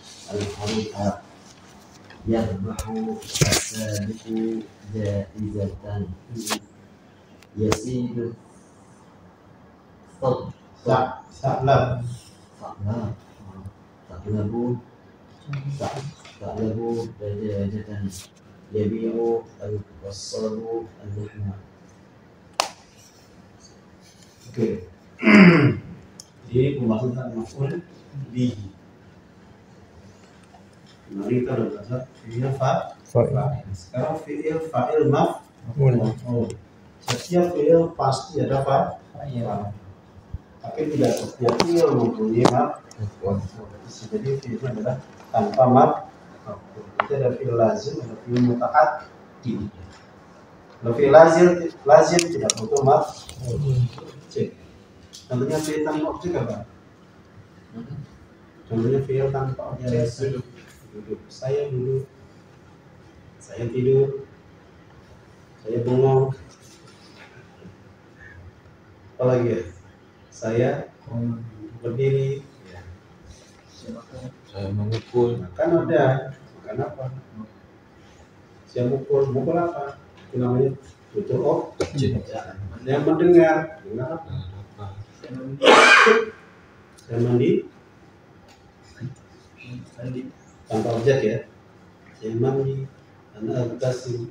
يذبح السابق جائزة يسير Sa'lab ثعلب دجاجة يبيع القصاب اللحم. Oke. Jadi pembahasan maf'ul bihi. Mari kita belajar fi'il fa'il. Sekarang fi'il fa'il maf'ul. Setiap fi'il pasti ada fa'il. Tapi tidak setiap fi'il mempunyai maf'ul. Jadi fi'ilnya adalah tanpa maf'ul. Itu ada fi'il lazim, ada fi'il muta'addi. Kalau fi'il lazim tidak butuh maf'ul. Contohnya fi'il tanpa objek apa? Contohnya fi'il tanpa objek. Duduk. Saya duduk. Saya tidur. Saya bengong. Apa lagi ya? Saya berdiri. Ya. Saya memukul. Makan ada. Makan apa? Saya mukul. Mukul apa? Itu namanya butuh objek. Yang mendengar. Dengar apa? Saya mandi. Tanpa objek ya. Saya mandi. Ana agtasil.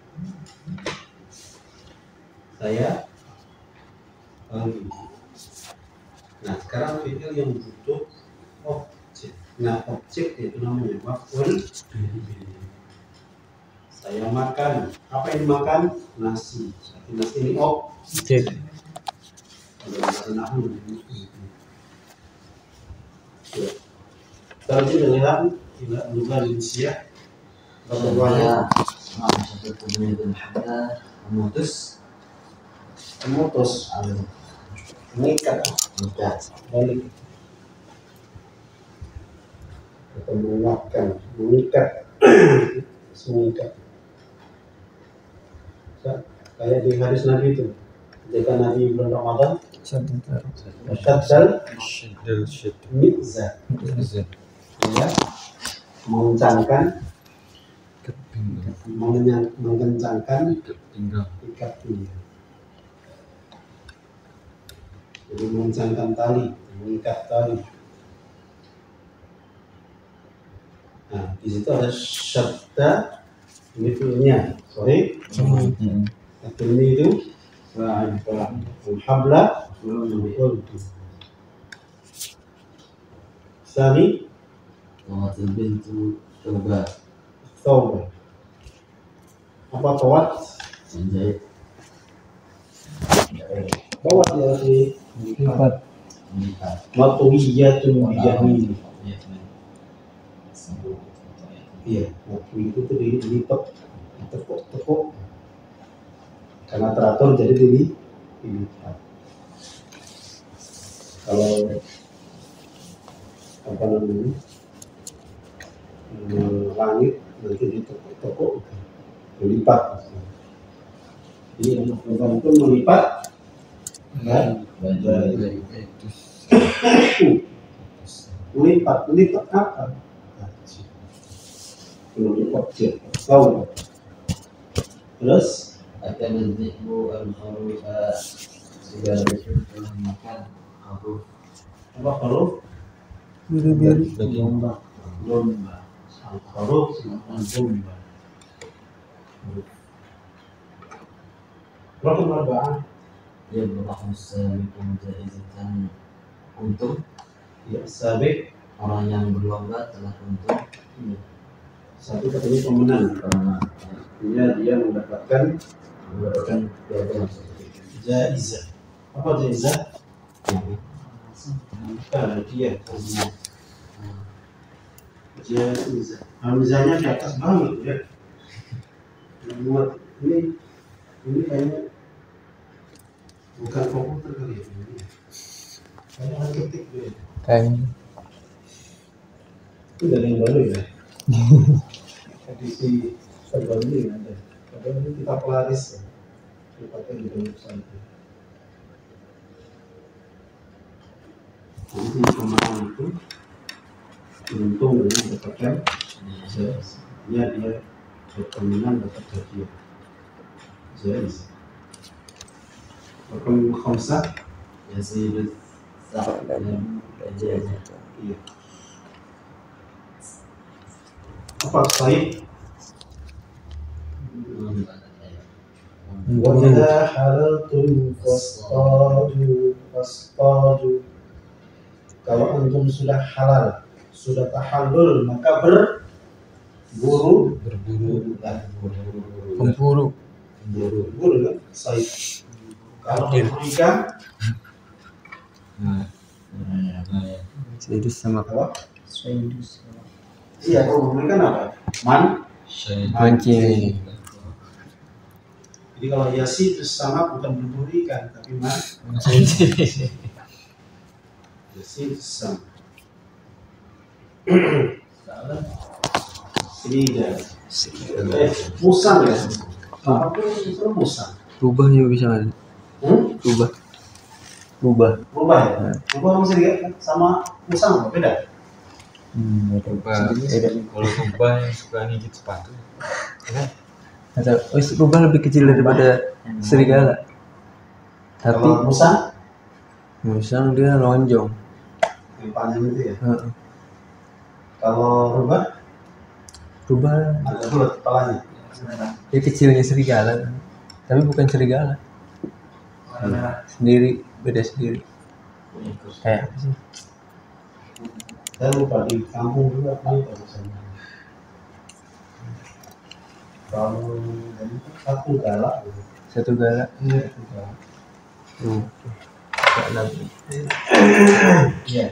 Saya mandi. Nah, sekarang fi'il yang butuh objek. Nah, objek itu namanya maf'ul bihi. Saya makan. Apa yang dimakan? Nasi. Nasi ini objek. Kalau bahasa nahwu terjadi dengan tidak lugar Indonesia. Bagaimana memutus mengikat balik atau menguatkan, mengikat, kayak di hadis Nabi itu ketika Nabi bulan Ramadan syaddal mizan ya, mengencangkan ikat pinggang. Jadi mengencangkan tali, mengikat tali. Nah, di situ ada syadda, ini fi'ilnya, sorry. Ini itu habla Sani طوت البنت ثوباء Taubat. Apa tawat? menjahit Tawat ya si melipat matwiyatun bijamil. Iya, matwi itu tuh dilipat, tepuk. Karena teratur jadi dilipat. Kalau apa namanya? langit nanti ditepuk-tepuk melipat. Jadi anak perempuan itu melipat melipat apa? Melipat tahu. Terus akan menzibu al-kharufa segala itu telah makan huruf apa huruf? Biru-biru. Domba. Al-kharuf makan domba. Rokun arba'ah. dia berlaku sabiqun jaizatan untung Ya, sabik. orang yang berlomba telah untung Satu katanya pemenang. karena Dia mendapatkan piagam jaizah. Apa jaizah? Hadiah. Jaizah. Hamzahnya di atas banget ya. Buat ini kayaknya bukan komputer kali ya. Kayaknya ketik deh. Kayaknya. Itu dari yang baru ya. Edisi terbaru ini ada. Padahal ini kita pelaris ya. Dipakai di dalam pesantren. Nanti pemenang itu untung dengan mendapatkan dia berpemenang dapat hadiah. Jaiz. Rukun khamsah. yazidus sa'lam jaizah Iya. Apa sahih? Wa idza halaltum fastadu. Kalau antum sudah halal, sudah tahallul, maka berburu. Pemburu. Berburu kan? Sahih. Kalau ikan, Jadi sama apa? Iya, kalau ikan apa? mancing. Jadi kalau yasi itu sama bukan berburu ikan, tapi yasi itu sama. Ini ya. Musang ya. Apa itu musang? Rubah juga bisa kan? Rubah. Rubah ya. Rubah sama musang apa beda? Rubah. Kalau rubah yang suka ngigit sepatu. Atau rubah lebih kecil daripada serigala. Tapi Kalau musang dia lonjong. yang panjang itu ya. Kalau rubah ada bulat kepalanya. Dia kecilnya serigala, tapi bukan serigala. Sendiri, beda sendiri. Kayak apa sih? Saya lupa di kampung juga apa misalnya. Kalau satu galak, Satu galak. iya satu galak. Iya.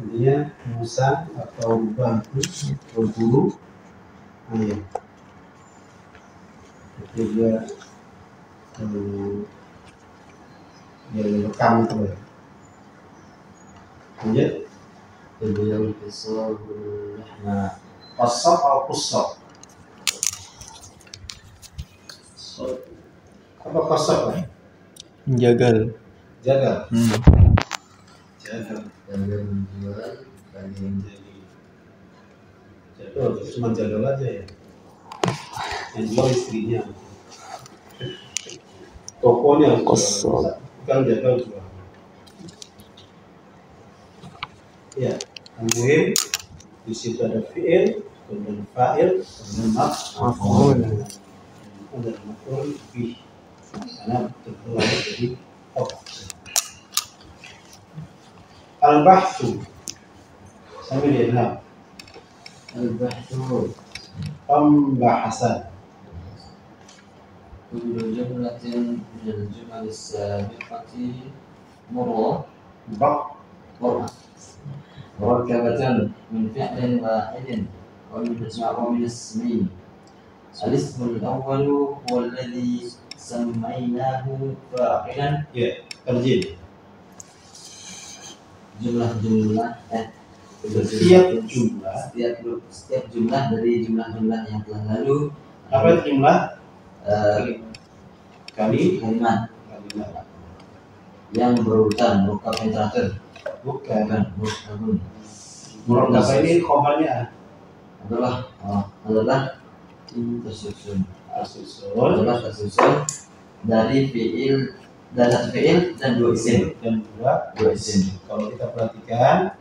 Intinya musang atau rubah itu berburu ayam. Jadi dia rekam itu ya. Lanjut. beliau kesal nah Qasab atau qusab? Apa qasab ya? Jagal. Jagal. dan menjual dan Jagal cuma jagal aja ya. Yang jual istrinya. Tokonya Qasab. bukan jagal jual. Ya, kemudian di situ ada fi'il, kemudian fa'il, kemudian maf'ul. Ada maf'ul bih. Karena terkeluar dari al-bahthu sambil diingat al-bahthu pembahasan kullu jumlatin minal jumal as-sabiqati murrah مركبة من فعل واحد ومن اسمين الاسم الأول هو الذي سميناه فاعلا terjil jumlah setiap jumlah. Setiap jumlah dari jumlah-jumlah yang telah lalu. Apa itu jumlah? Kalimat yang berurutan, bukan teratur. Bukan. Bukan. Menurut apa ini khobarnya? Adalah tersusun dari fiil dan satu fiil dan dua isim. Dua isim. Kalau kita perhatikan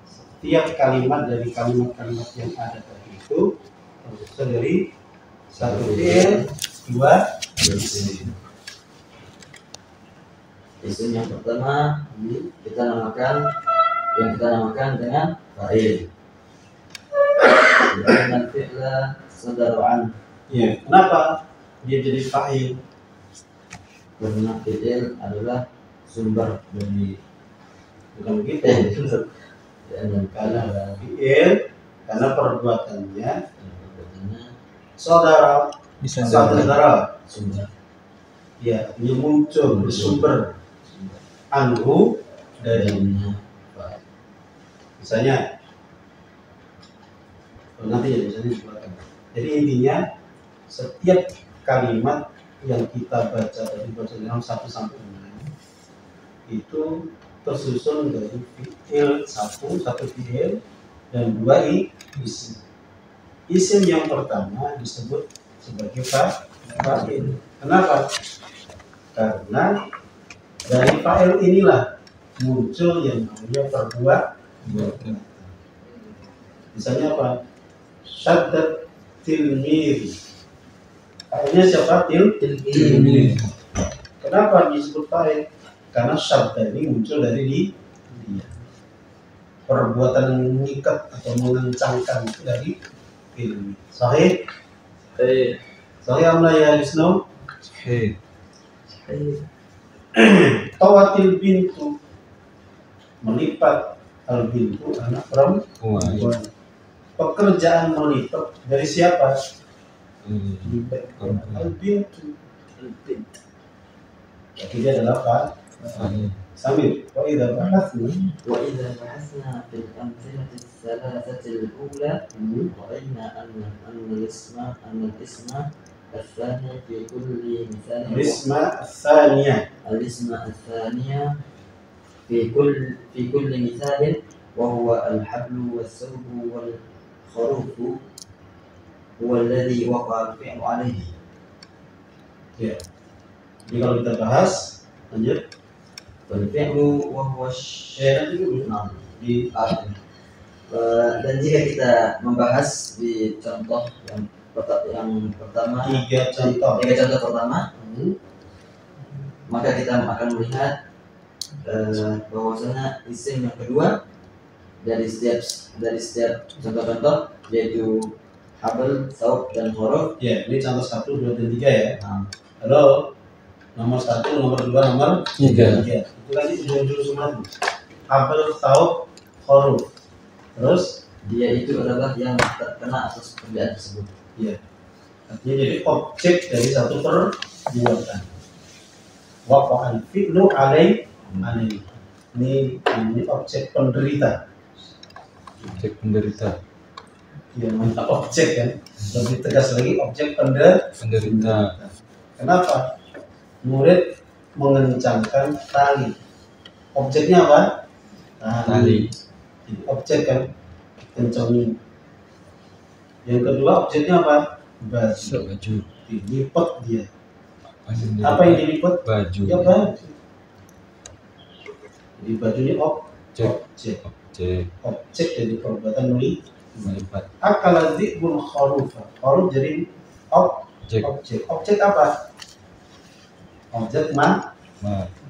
setiap kalimat dari kalimat-kalimat yang ada tadi itu tersusun dari satu fiil, dua isim. Isim yang pertama kita namakan dengan fa'il. Dengan fi'la sadaraan. Ya, kenapa dia jadi fa'il? Karena fi'il adalah sumber dari Bukan begitu. Karena fi'il karena perbuatannya saudara. Sumber. Ya, ini muncul bersumber anhu dari misalnya nanti ya misalnya di belakang. Jadi intinya setiap kalimat yang kita baca dari bahasa dalam 1 sampai 6 itu tersusun dari fiil satu fiil dan dua isim. Isim yang pertama disebut sebagai fa'il. Kenapa? Karena dari fa'il inilah muncul yang namanya perbuatan. Misalnya apa? Syaddat tilmiri. Fa'ilnya siapa? Tilmiri. Kenapa disebut fa'il? Karena syadda ini muncul dari dia. Perbuatan mengikat atau mengencangkan itu dari tilmiri. Sahih? Sahih amla ya Wisnu? Sahih. Tawatil bintu, melipat al bintu anak perempuan. Pekerjaan melipat dari siapa? Al bintu. Jadi dia adalah apa? Sambil. Wa idza bahasna fil amthilati thalathatil ula ra'ayna anna al-isma الثاني في كل مثال الاسم الثانية في كل مثال وهو الحبل والثوب والخروف هو الذي وقع الفعل عليه. Ya. Jadi kalau kita bahas lanjut. والفعل وهو dan jika kita membahas di contoh yang pertama, tiga contoh pertama, maka kita akan melihat bahwasanya isim yang kedua dari setiap contoh-contoh yaitu habl, saub dan huruf. Ya, ini contoh 1, 2, dan 3 ya. Halo, nomor 1, nomor 2, nomor 3. Itu tadi judul semua tuh. Habl, saub, huruf. Terus dia itu adalah yang terkena atas pekerjaan tersebut. Ya, artinya jadi objek dari satu perbuatan. Waqa'al fi'lu alaihi. Ini objek penderita. Ya, mana objek kan? Lebih tegas lagi objek penderita. Kenapa? Murid mengencangkan tali. Objeknya apa? Tali. Objek kan? Kencangin. Yang kedua objeknya apa? Baju. Dilipat dia. Apa yang dilipat? Baju. Ya baju. Jadi bajunya objek dari perbuatan melipat. Akala dzibul kharufa. Kharuf jadi objek. Objek apa? Objek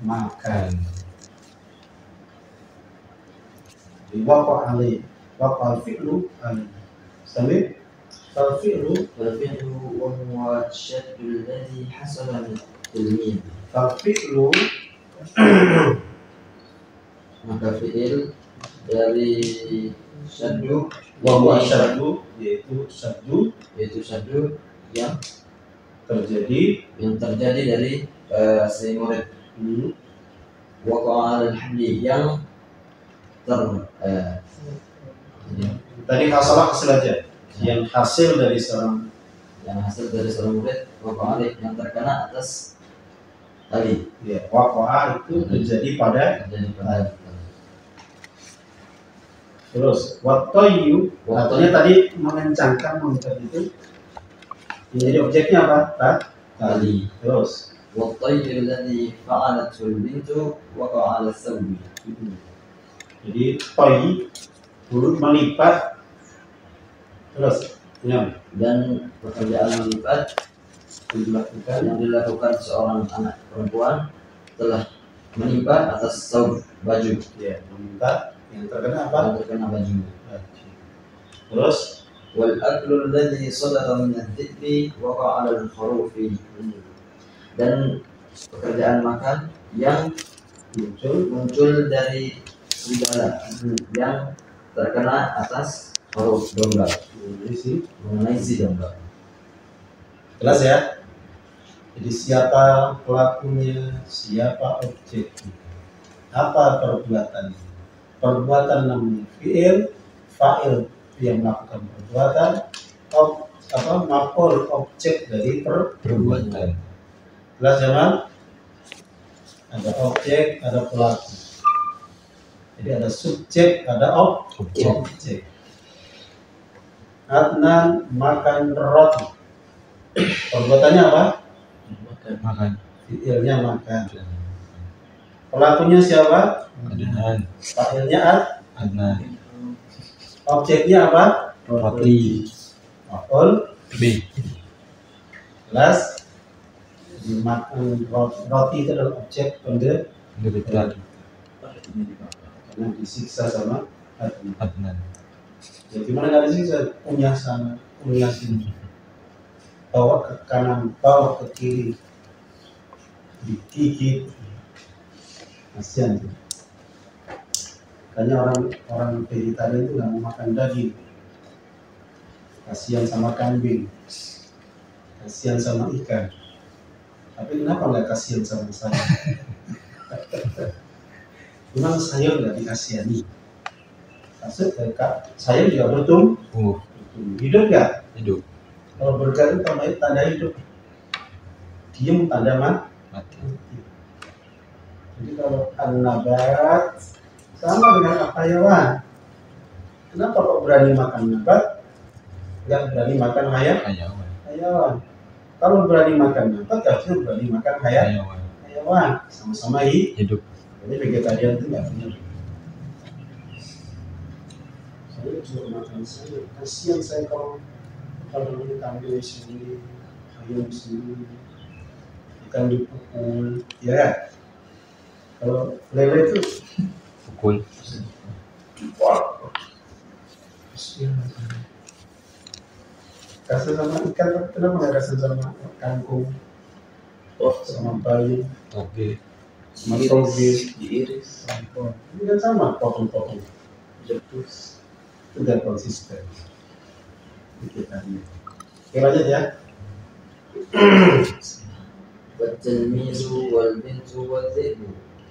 makan. Di waqa'al fi'lu alaihi. Sambil فالفعل وهو الشد الذي حصل من التلميذ. فالفعل maka fi'il dari syaddu yaitu syaddu yang terjadi dari si murid. Waqa'a al-habli yang Tadi hasalah hasil aja. Yang hasil dari seorang murid waqa'a alaih, yang terkena atas tali. ya, waqa'a itu terjadi pada. Terus watoyu, artinya tadi mengencangkan mengikat itu. Jadi objeknya apa? Tali. Terus Wattayyu alladhi fa'alatul bintu waqa'a 'ala thawbi. jadi toy mulut melipat. Terus ya, Dan pekerjaan melipat dilakukan yang dilakukan seorang anak perempuan telah menimpa atas saub baju, ya, meminta yang terkena apa? yang terkena baju. Terus Wal aklu alladhi sadara min adh-dhibbi waqa'a 'ala al-kharufi. Dan pekerjaan makan yang muncul dari serigala yang terkena atas huruf domba, mengenai si domba. jelas ya. Jadi siapa pelakunya, siapa objeknya, apa perbuatannya. Perbuatan namanya fi'il, fa'il yang melakukan perbuatan, maf'ul objek dari perbuatan. Jelas zaman? Ada objek, ada pelaku. Jadi ada subjek, ada objek. Adnan makan roti. Perbuatannya apa? Makan. Fi'ilnya makan. Pelakunya siapa? Adnan. Fa'ilnya Adnan. objeknya apa? Roti. Maf'ul B. jelas. Makan roti itu adalah objek Penderitaan. karena disiksa sama Adnan. Adnan. Jadi mana nggak disiksa? Punya sana, punya sini. Bawa ke kanan, bawa ke kiri, digigit. Kasihan tuh. Makanya orang vegetarian itu nggak mau makan daging. Kasihan sama kambing, kasihan sama ikan. Tapi kenapa nggak kasihan sama saya? Memang saya nggak dikasihani. Maksud saya juga bertumbuh. Hidup nggak? Hidup. Kalau bergerak itu tanda hidup. Diem tanda mati. Jadi kalau an-nabat sama dengan hayawan. Kenapa kok berani makan nabat? Nggak berani makan hayawan. Kalau berani makan nabat, harusnya berani makan hayawan. Sama-sama hidup. Jadi vegetarian itu nggak benar. Saya juga makan saya. Kasihan saya kalau ini kambing sendiri, ayam sendiri, ikan dipukul, ya. Kalau lele itu Pukul. wah, kasih sama ikan, kenapa nggak kasih sama kangkung, sama bayi, Oke. sama toge, diiris, ini kan sama potong-potong, jepus. itu dan konsisten. Kita oke lanjut ya. والتلميذ والبنت والذئب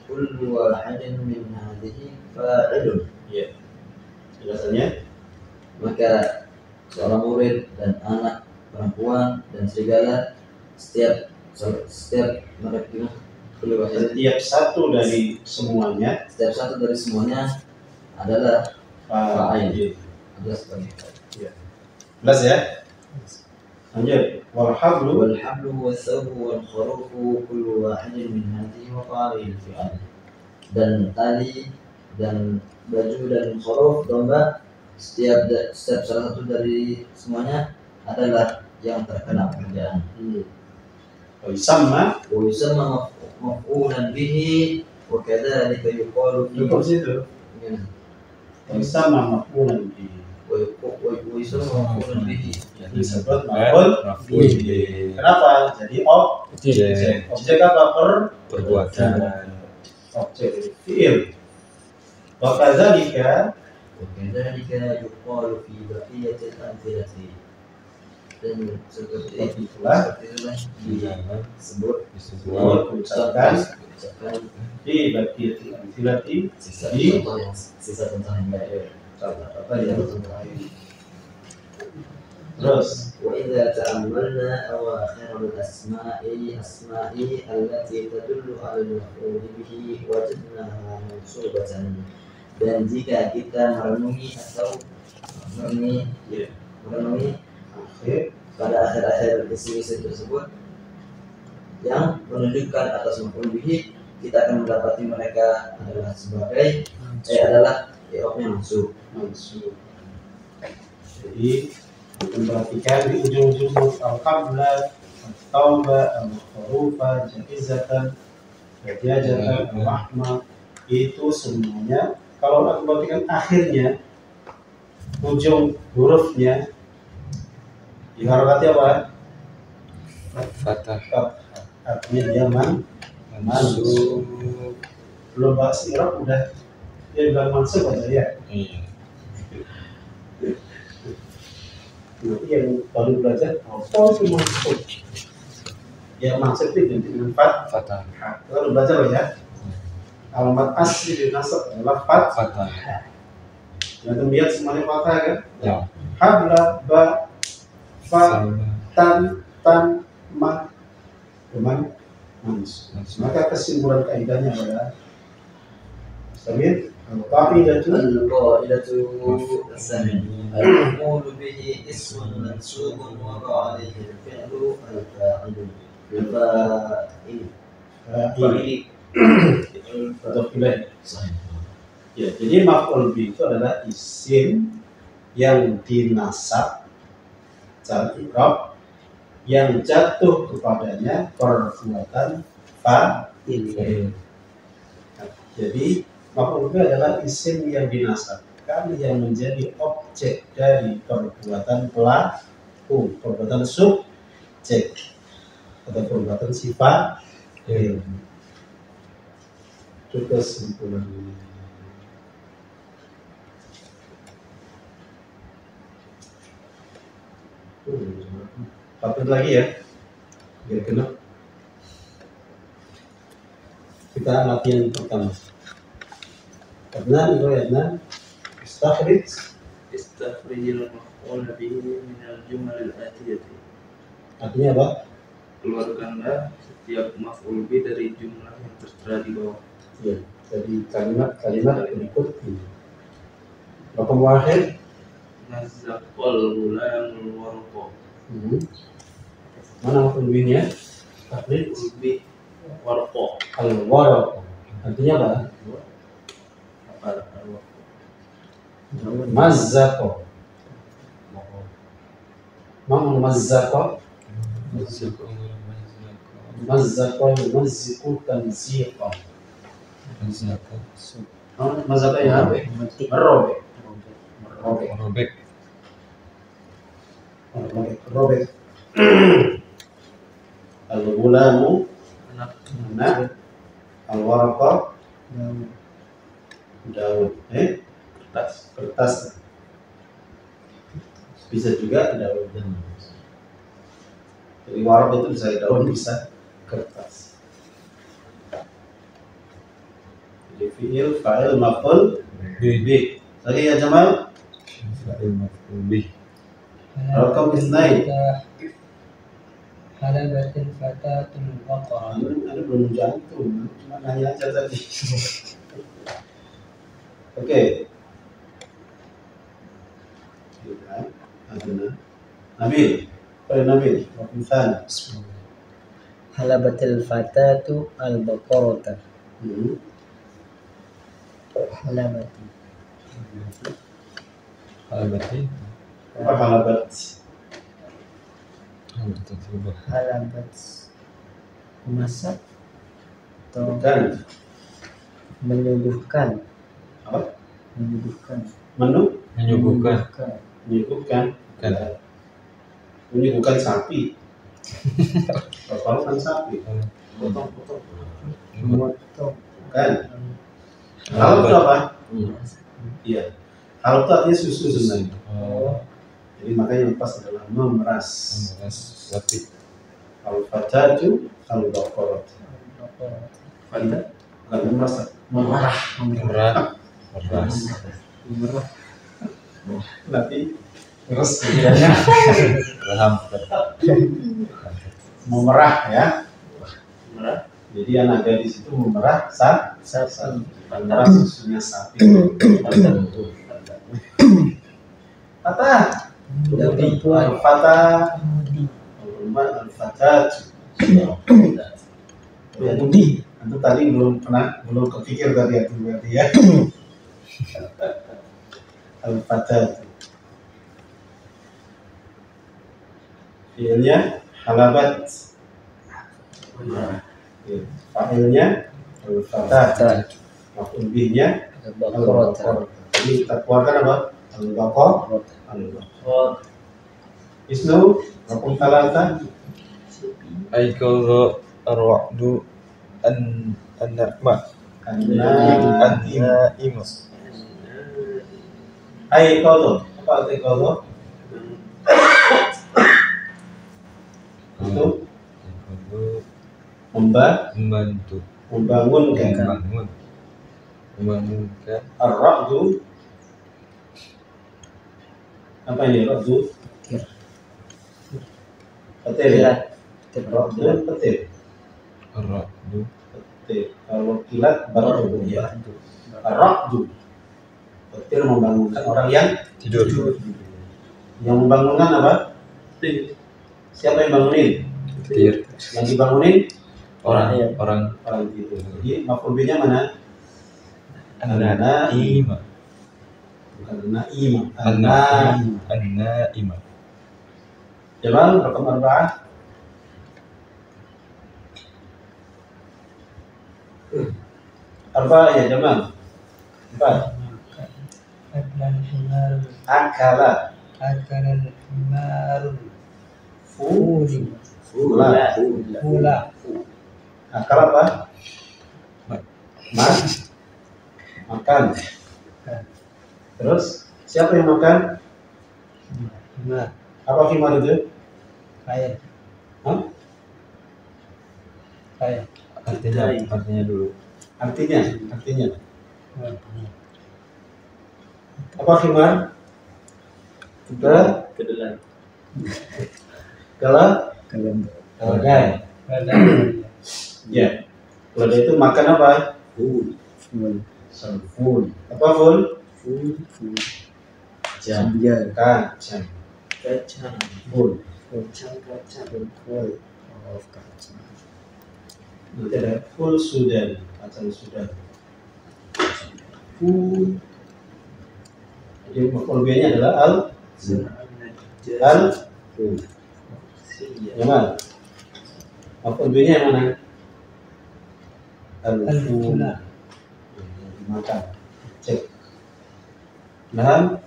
كل واحد من هذه فاعل. Iya. Jelasannya? Maka seorang murid dan anak perempuan dan serigala setiap mereka Setiap satu dari semuanya adalah fa'il. adalah sebagai Jelas ya? Lanjut. Walhablu والحبل والثوب والخروف كل واحد من هذه وقع عليه الفعل. Dan tali dan baju dan khuruf domba setiap salah satu dari semuanya adalah yang terkena pekerjaan. Sama ويسمى مفعولا به وكذلك يقال cukup situ. Sama maf'ulan bi. ويسمى مفعولا به. Disebut maf'ul bi. Kenapa? Jadi objek apa? Perbuatan. Objek fi'il. Wa kadzalika وكذلك يقال في بقية الأمثلة. dan seperti itulah disebut disebut ucapkan ucapkan di bagian amthilati sisa di contoh yang sisa contoh yang baik. kata-kata yang lain. Terus وإذا تأملنا أواخر الأسماء التي تدل على المفعول به وجدناها منصوبة. Dan jika kita merenungi atau merenungi pada akhir-akhir isim-isim tersebut yang menunjukkan atas maf'ul bihi, kita akan mendapati mereka adalah sebagai adalah i'rabnya mansub. Jadi memperhatikan di ujung-ujung al-qabla, al-tauba, al-khurufa, jaizatan, jajatan, al-mahma, itu semuanya kalau aku perhatikan akhirnya ujung hurufnya diharokati apa? Fathah. Artinya dia mansub. Belum bahas i'rab udah dia bilang mansub aja ya. Iya. Nanti yang baru belajar apa itu mansub? Ya mansub itu ganti dengan Fathah. Kita udah belajar ya. Alamat asli di nasab adalah Fathah. Yang lihat semuanya fathah kan? Ya. Habla, ba, fa, tan, ma, teman, mansub. Maka kesimpulan kaidahnya adalah Samir, al-qa'idatu الثانية المفعول به اسم منصوب وقع عليه الفعل الفاعل Ya, jadi maf'ul bi itu adalah isim yang dinasab secara i'rab yang jatuh kepadanya perbuatan fa'il. Jadi maf'ul bi adalah isim yang dinasabkan yang menjadi objek dari perbuatan pelaku, perbuatan subjek atau perbuatan sifat. Itu kesimpulannya. Patut lagi ya, biar kena. Kita latihan pertama. Karena riwayatnya istakhrij al-maf'ul bihi min al-jumal al-atiyati. artinya apa? Keluarkanlah setiap maf'ul bi dari jumlah yang tertera di bawah. Ya, jadi kalimat berikut ini. Raqam wahid. Nazzaqal gulamul warqa. Mana maf'ul bihi-nya? Takhrij Bi warqa. al-waraq. Artinya apa? Mazzaqa. Mana mazzaqa? Mazzaqa yumazziqu tanziqa. Mazzaqa ya? Merobek. Robek. Al-gulamu anak, al-waraqa daun. Kertas. Bisa juga daun. Jadi waraq itu bisa daun, bisa kertas. Jadi fi'il, fa'il, maf'ul bi. Lagi ya Jamal? Raqam isnain. Halabatil fatatul baqarah. Ada belum jantung, cuma nanya aja tadi. Oke. Nabil, Nabil, Wafisan. Halabatil fatatu al-baqarata. Halabati. Apa halabat? Halabat memasak atau Bukan. menyuguhkan. Apa? Menyuguhkan. Menyuguhkan. Menyuguhkan. Menyuguhkan sapi. Kalau kan sapi. Potong. Memotong. Kan? Halab itu apa? Iya. Halab itu artinya susu sebenarnya. Jadi makanya yang pas adalah memeras. Tapi Al-fatatu al-baqarat. Fanta. Bukan memeras. Memarah. meras. Nanti terus kemudiannya Paham. memerah ya. Merah. Jadi anak gadis itu memerah sapi. Memerah susunya sapi. Fata. Al-fata. Al-fatatu. Budi. Itu tadi belum kepikir tadi itu berarti ya. Al-fatatu. Fiilnya halabat. Ya. Fa'ilnya al-fatah. Maf'ul bihnya al-baqarah. Jadi kita keluarkan apa? Al-baqarah. Al-baqarah. Isnu Rabbul Talata. Aikal arwa'du an-na'ma An-na'im. Ai qadha. Apa arti qadha? Itu membantu membangunkan. membangunkan Ar-ra'du. Apa ini ra'du? Petir ya. Ra'du petir. ar-ra'du Petir. Kalau kilat baradu ya. Ar-ra'du. Petir membangunkan orang yang tidur. Yang membangunkan apa? Siapa yang bangunin? Petir. Yang dibangunin Orang tidur. Jadi maf'ul bihnya mana? an-na'ima Bukan na'ima. An-na'im. an-na'ima Jamal rakam 4. Apa ya Jamal? 4. Akala. Fula. Akal apa? Makan. Terus siapa yang makan? Apa himar itu? Hah? artinya dulu Artinya. Apa himar? Kedelai. Keledai. Ya. Keledai itu makan apa? Ful. Apa ful? Jam. Kacang. Kacang. Ful. Kacang. Nanti ada full Sudan, kacang Sudan. Full. Jadi maf'ul bihnya adalah al. Yang mana? Maf'ul bihnya yang mana? Al-ful. Makan. Cek. Nah,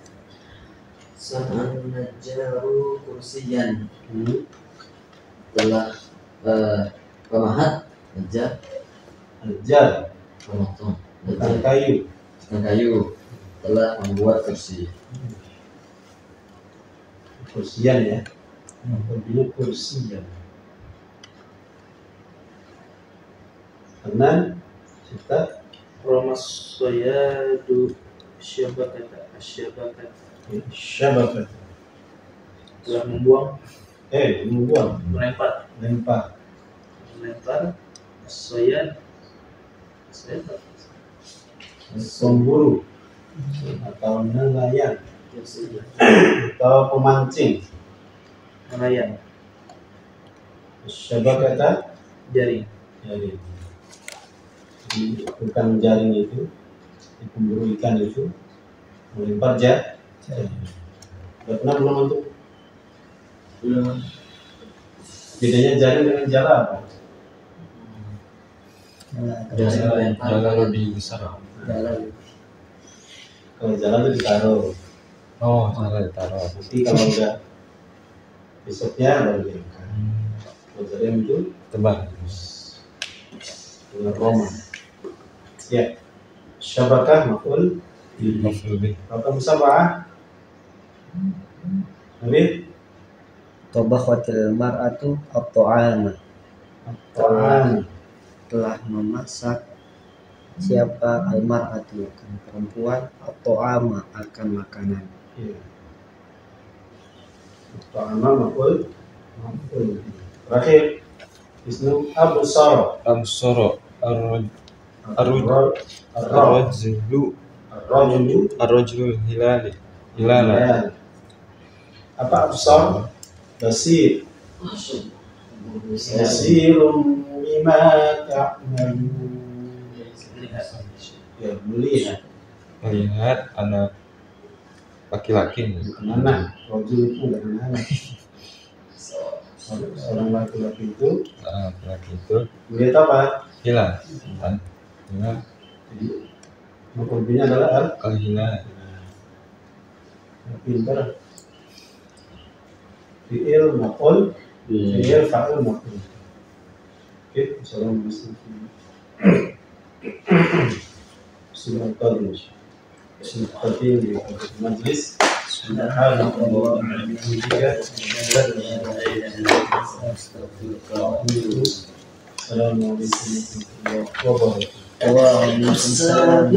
Sa'an najaru kursiyan. hmm. Telah pemahat najar Ajar. pemotong Bukan najar kayu. kayu telah membuat kursi. Kursian ya. Maf'ul bihnya kursian. Kanan kita Ramas soyadu syabakata. syabakat. Telah membuang, Membuang, melempar, lempar. soyad, Pemburu atau nelayan atau pemancing. nelayan, Syabakata jaring, jaring. Jadi, bukan jaring itu, pemburu ikan itu melempar jaring. Udah pernah belum untuk bedanya jaring dengan jala apa? Biasa melempar Jala lebih besar. Kalau jala itu ditaruh. Oh, salah ditaruh. Nanti kalau udah besoknya baru diangkat. Kalau jaring itu Tebal. dengan Roma. Ya, syabakah maf'ul Maf'ul bih. Rokam musabah Nabi Tabakhatil mar'atu at-ta'ama. Ta'am. Telah memasak siapa al-mar'atu akan perempuan at-ta'ama akan makanan. Ya. Ta'am maf'ul. Terakhir ismu absara. Absara Ar-rajulu Ar-rajulu hilala. Apa absar? Basir. Basirun bima ta'malun. Ya, melihat. Melihat anak laki-laki. Anak, rajul itu bukan anak. Seorang laki-laki itu Laki-laki itu melihat apa? hilal. Hilal. Maksudnya adalah Al-hilal. pintar. Fi'il maf'ul, fi'il fa'il maf'ul. Oke, assalamualaikum. Sudah tahu. Sudah tahu di majlis. Sudah ada Allah juga. Assalamualaikum warahmatullahi wabarakatuh. Waalaikumsalam.